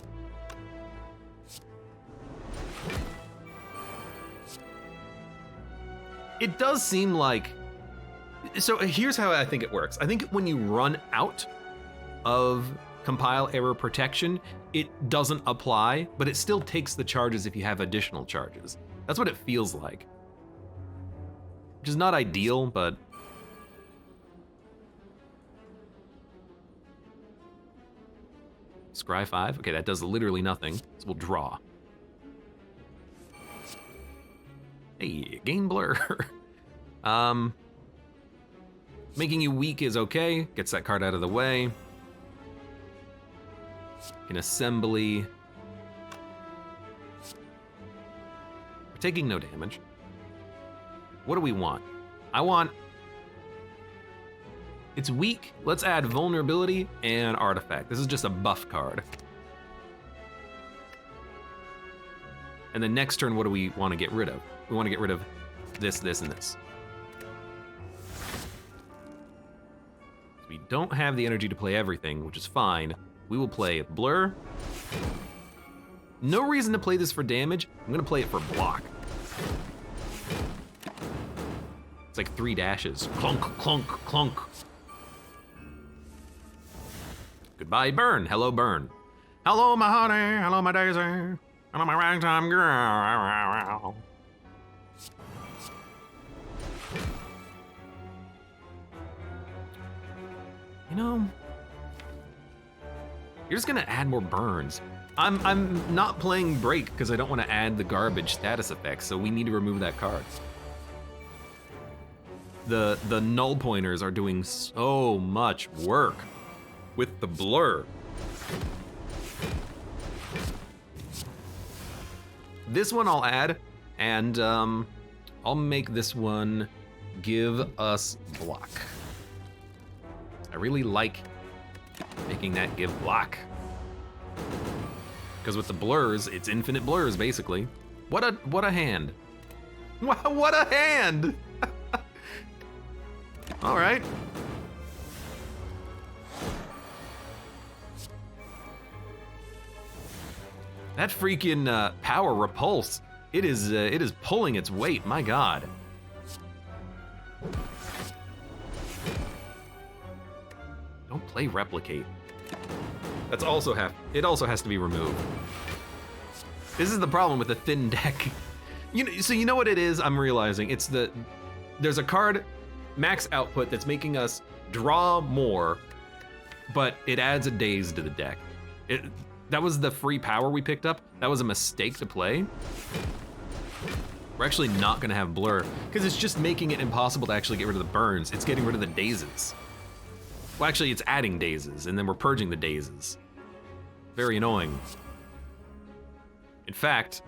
It does seem like, so here's how I think it works. I think when you run out of compile error protection, it doesn't apply, but it still takes the charges if you have additional charges. That's what it feels like. Which is not ideal, but... Scry 5? Okay, that does literally nothing, so we'll draw. Hey, gain blur. Making you weak is okay, gets that card out of the way. An assembly. We're taking no damage. What do we want? I want... It's weak. Let's add vulnerability and artifact. This is just a buff card. And then next turn, what do we want to get rid of? We want to get rid of this, this, and this. We don't have the energy to play everything, which is fine. We will play Blur. No reason to play this for damage. I'm gonna play it for block. It's like 3 dashes. Clunk, clunk, clunk. Goodbye, Burn. Hello, Burn. Hello, my honey. Hello, my daisy. Hello, my ragtime girl. You know, you're just gonna add more burns. I'm not playing Break because I don't want to add the garbage status effects, so we need to remove that card. The null pointers are doing so much work with the blur. This one I'll add, and I'll make this one give us block. I really like making that give block. Because with the blurs, it's infinite blurs, basically. What a hand. What a hand! All right. That freaking power repulse, it is pulling its weight, my God. Don't play replicate. It also has to be removed. This is the problem with the thin deck. So you know what it is? I'm realizing it's there's a card max output that's making us draw more, but it adds a daze to the deck. That was the free power we picked up. That was a mistake to play. We're actually not gonna have blur because it's just making it impossible to actually get rid of the burns. It's getting rid of the dazes. Well, actually, it's adding dazes, and then we're purging the dazes. Very annoying. In fact,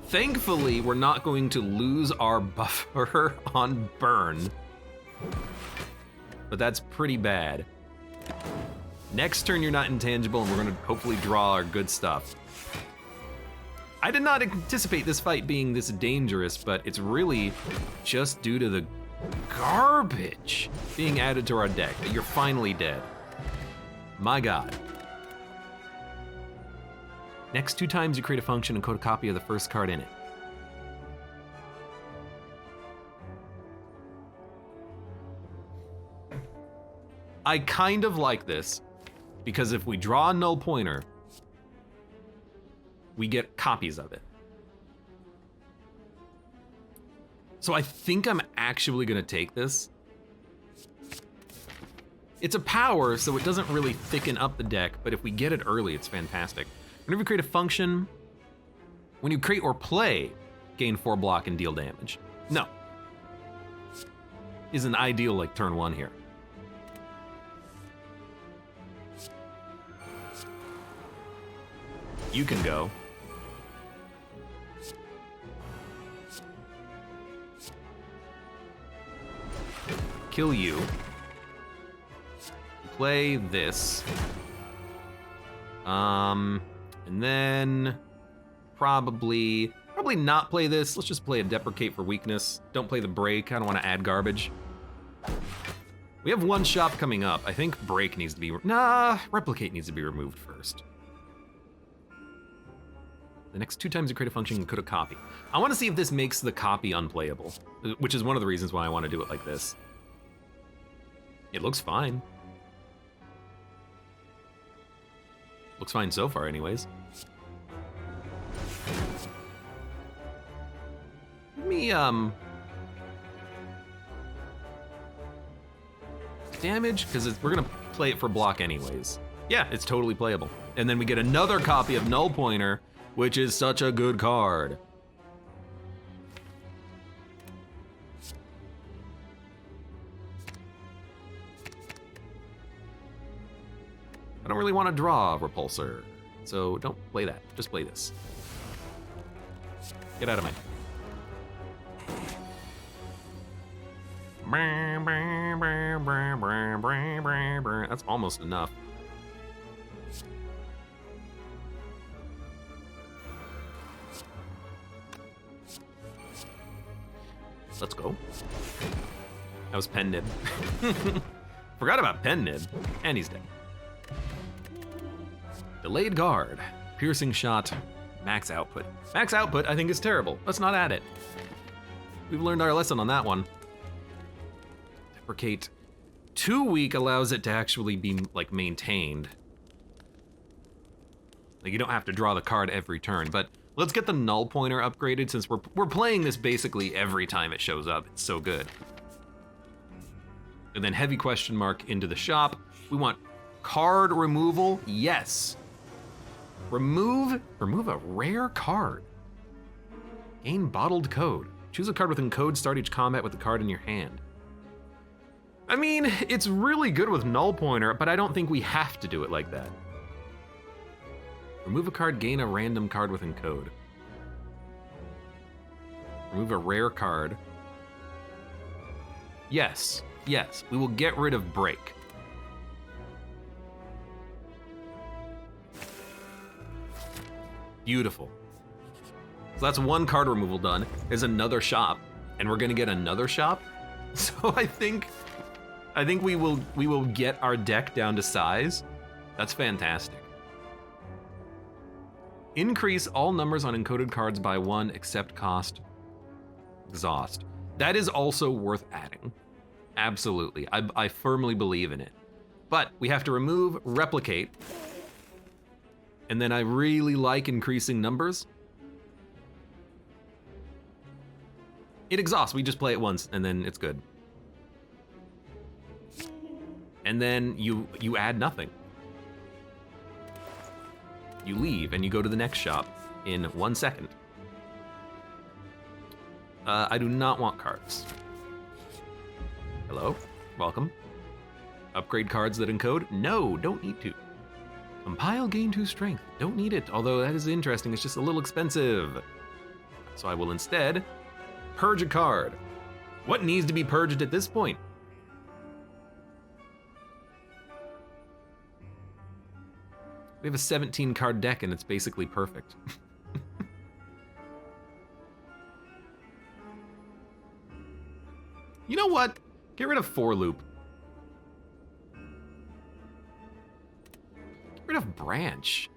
thankfully, we're not going to lose our buffer on burn. But that's pretty bad. Next turn, you're not intangible, and we're gonna hopefully draw our good stuff. I did not anticipate this fight being this dangerous, but it's really just due to the garbage being added to our deck that you're finally dead. My God. Next 2 times you create a function and code a copy of the first card in it. I kind of like this because if we draw a null pointer, we get copies of it. So I think I'm actually gonna take this. It's a power, so it doesn't really thicken up the deck, but if we get it early, it's fantastic. Whenever you create a function, when you create or play, gain 4 block and deal damage. No. Isn't ideal like turn 1 here. You can go. Kill you. Play this. And then probably not play this. Let's just play a deprecate for weakness. Don't play the break. I don't want to add garbage. We have 1 shop coming up. I think break needs to be, replicate needs to be removed first. The next 2 times you create a function, you could a copy. I want to see if this makes the copy unplayable, which is one of the reasons why I want to do it like this. It looks fine. Looks fine so far anyways. Give me, damage, because we're gonna play it for block anyways. Yeah, it's totally playable. And then we get another copy of Null Pointer, which is such a good card. I don't really want to draw a Repulsor, so don't play that. Just play this. Get out of my... That's almost enough. Let's go. That was Pen Nib. Forgot about Pen Nib, and he's dead. Delayed guard, piercing shot, max output. Max output, I think, is terrible. Let's not add it. We've learned our lesson on that one. Deprecate. 2 weak allows it to actually be, like, maintained. Like, you don't have to draw the card every turn, but let's get the Null Pointer upgraded since we're playing this basically every time it shows up. It's so good. And then heavy question mark into the shop. We want card removal, yes. Remove a rare card. Gain bottled code. Choose a card within code, start each combat with the card in your hand. I mean, it's really good with Null Pointer, but I don't think we have to do it like that. Remove a card, gain a random card within code. Remove a rare card. Yes, yes, we will get rid of break. Beautiful. So that's one card removal done. There's another shop, and we're gonna get another shop. So I think we will get our deck down to size. That's fantastic. Increase all numbers on encoded cards by 1 except cost. Exhaust. That is also worth adding. Absolutely. I firmly believe in it. But we have to remove replicate. And then I really like increasing numbers. It exhausts, we just play it once and then it's good. And then you add nothing. You leave and you go to the next shop in 1 second. I do not want cards. Hello, welcome. Upgrade cards that encode? No, don't need to. Compile, gain 2 strength. Don't need it, although that is interesting. It's just a little expensive. So I will instead purge a card. What needs to be purged at this point? We have a 17 card deck and it's basically perfect. You know what? Get rid of for loop. Get rid of branch.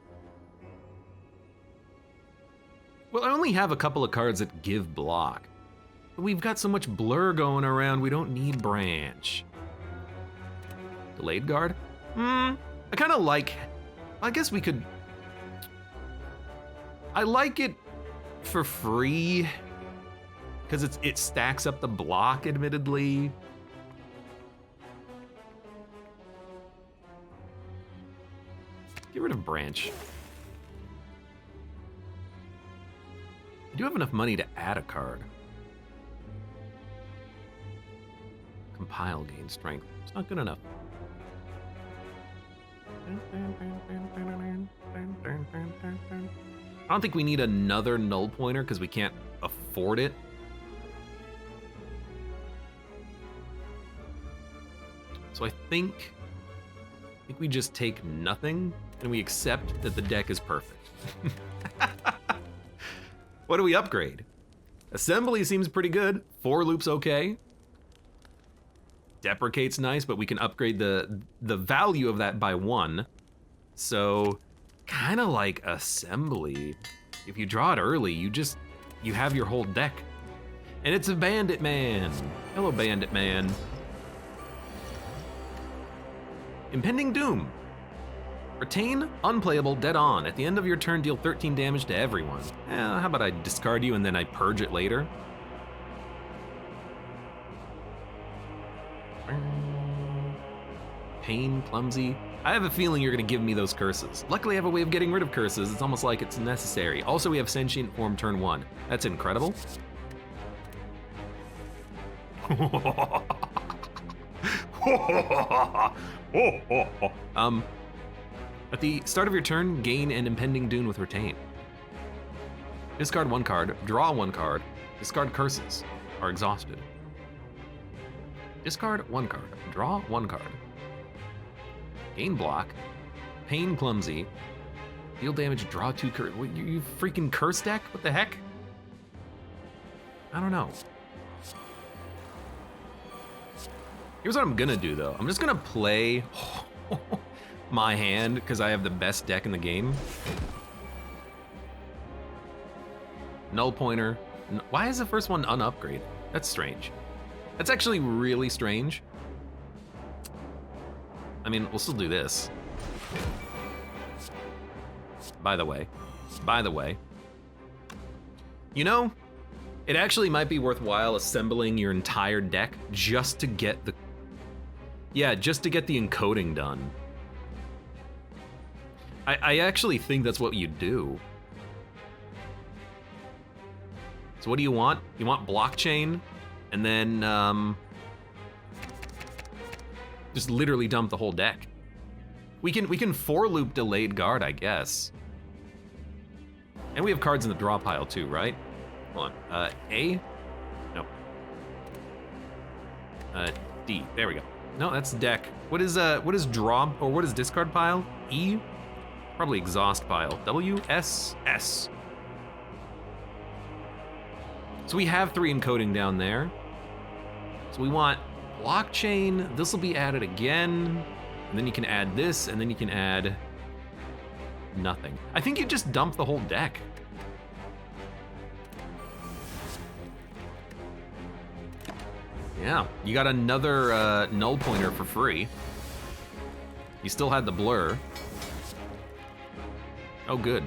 Well, I only have a couple of cards that give block. But we've got so much blur going around, we don't need branch. Delayed guard? I kind of like... I guess we could... I like it for free, because it stacks up the block, admittedly. Get rid of branch. I do have enough money to add a card. Compile, gain strength. It's not good enough. I don't think we need another null pointer because we can't afford it. So I think we just take nothing and we accept that the deck is perfect. What do we upgrade? Assembly seems pretty good. For loop's okay. Deprecate's nice, but we can upgrade the value of that by 1. So kind of like assembly. If you draw it early, you have your whole deck. And it's a Bandit Man. Hello, Bandit Man. Impending Doom. Retain, unplayable, dead on. At the end of your turn, deal 13 damage to everyone. How about I discard you and then I purge it later? Pain, clumsy. I have a feeling you're gonna give me those curses. Luckily, I have a way of getting rid of curses. It's almost like it's necessary. Also, we have sentient form turn 1. That's incredible. At the start of your turn, gain an impending doom with retain. Discard 1 card, draw 1 card, discard curses, are exhausted. Discard 1 card, draw 1 card. Gain block, pain clumsy, deal damage, draw 2 curse. You freaking curse deck? What the heck? I don't know. Here's what I'm gonna do though. I'm just gonna play my hand because I have the best deck in the game. Null pointer. Why is the first one unupgraded? That's strange. That's actually really strange. I mean, we'll still do this. By the way, you know, it actually might be worthwhile assembling your entire deck just to get the, just to get the encoding done. I actually think that's what you do. So what do you want? You want blockchain, and then just literally dump the whole deck. We can for loop delayed guard, I guess. And we have cards in the draw pile too, right? Hold on. A? No. D. There we go. No, that's deck. What is draw, or what is discard pile? E? Probably exhaust pile. W, S, S. So we have 3 encoding down there. So we want blockchain. This will be added again. And then you can add this, and then you can add nothing. I think you just dump the whole deck. Yeah, you got another null pointer for free. You still had the blur. Oh, good.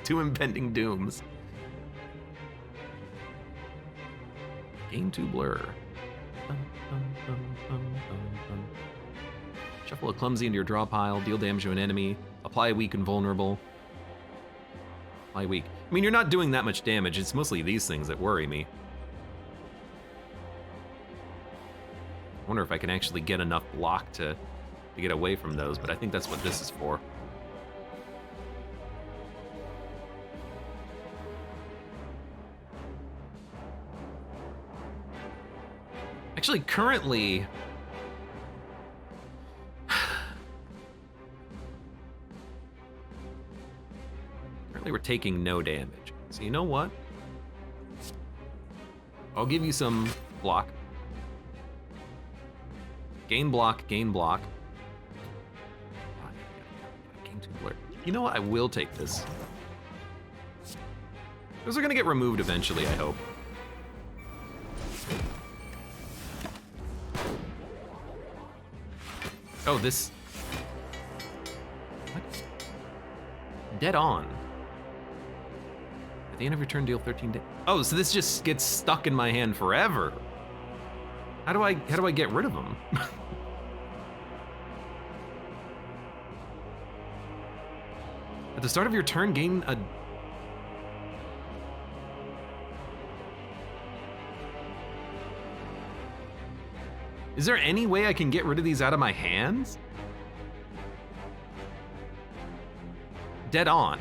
2 impending dooms. Gain 2 blur. Shuffle a clumsy into your draw pile, deal damage to an enemy, apply weak and vulnerable. Apply weak. I mean, you're not doing that much damage, it's mostly these things that worry me. I wonder if I can actually get enough block to get away from those, but I think that's what this is for. Actually, currently, we're taking no damage. So you know what? I'll give you some block. Gain block, gain block. Gain 2 blur. You know what? I will take this. Those are gonna get removed eventually, I hope. Oh, this... What? Dead on. At the end of your turn, deal 13 damage. Oh, so this just gets stuck in my hand forever. How do I get rid of them? At the start of your turn, gain a... Is there any way I can get rid of these out of my hands? Dead on.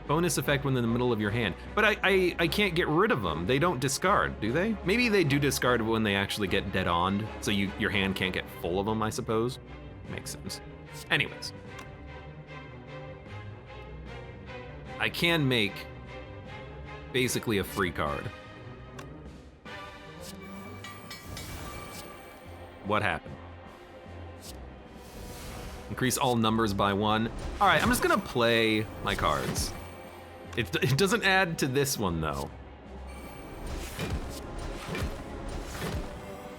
Bonus effect when in the middle of your hand. But I can't get rid of them. They don't discard, do they? Maybe they do discard when they actually get dead on, so your hand can't get full of them, I suppose. Makes sense. Anyways. I can make basically a free card. What happened? Increase all numbers by 1. All right, I'm just gonna play my cards. It doesn't add to this one though.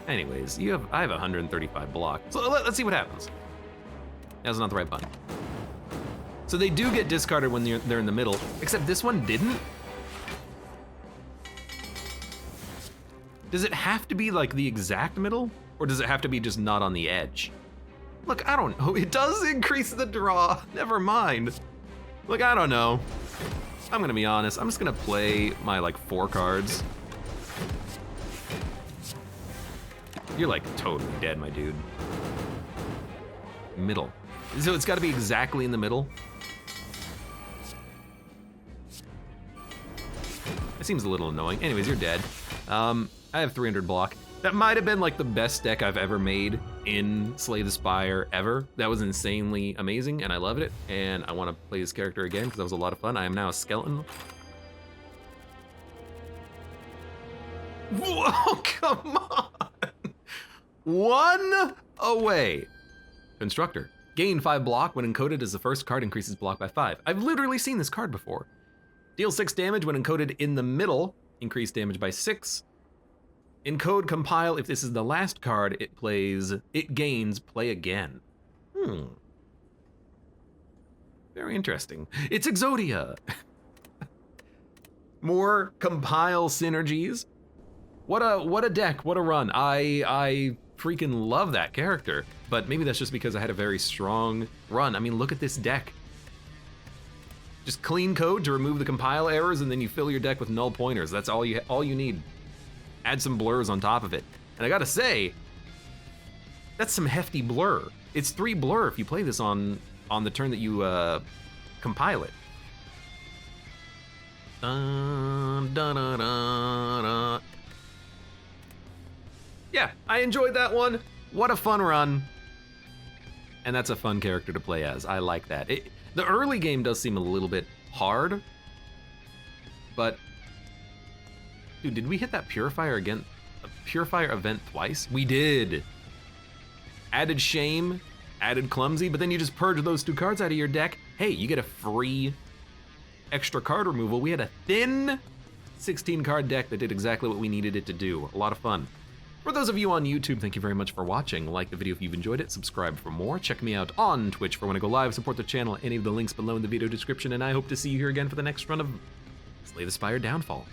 Anyways, I have 135 block. So let's see what happens. That's not the right button. So they do get discarded when they're in the middle, except this one didn't. Does it have to be like the exact middle? Or does it have to be just not on the edge? Look, I don't know. It does increase the draw. Never mind. Look, I don't know. I'm gonna be honest. I'm just gonna play my like 4 cards. You're like totally dead, my dude. Middle. So it's gotta be exactly in the middle. That seems a little annoying. Anyways, you're dead. I have 300 block. That might have been like the best deck I've ever made in Slay the Spire ever. That was insanely amazing and I loved it. And I want to play this character again because that was a lot of fun. I am now a skeleton. Whoa, come on. 1 away. Constructor. Gain 5 block when encoded as the first card increases block by 5. I've literally seen this card before. Deal 6 damage when encoded in the middle. Increase damage by 6. Encode compile, if this is the last card it gains play again. Very interesting. It's Exodia. More compile synergies. What a deck, what a run. I freaking love that character, but maybe that's just because I had a very strong run. I mean, look at this deck. Just clean code to remove the compile errors and then you fill your deck with null pointers. That's all you need. Add some blurs on top of it. And I gotta say, that's some hefty blur. It's 3 blur if you play this on the turn that you compile it. Dun, dun, dun, dun, dun. Yeah, I enjoyed that one. What a fun run. And that's a fun character to play as. I like that. The early game does seem a little bit hard, but dude, did we hit that purifier again? A purifier event twice? We did. Added shame, added clumsy, but then you just purge those 2 cards out of your deck. Hey, you get a free extra card removal. We had a thin 16 card deck that did exactly what we needed it to do. A lot of fun. For those of you on YouTube, thank you very much for watching. Like the video if you've enjoyed it, subscribe for more. Check me out on Twitch for when I go live. Support the channel, any of the links below in the video description, and I hope to see you here again for the next run of Slay the Spire Downfall.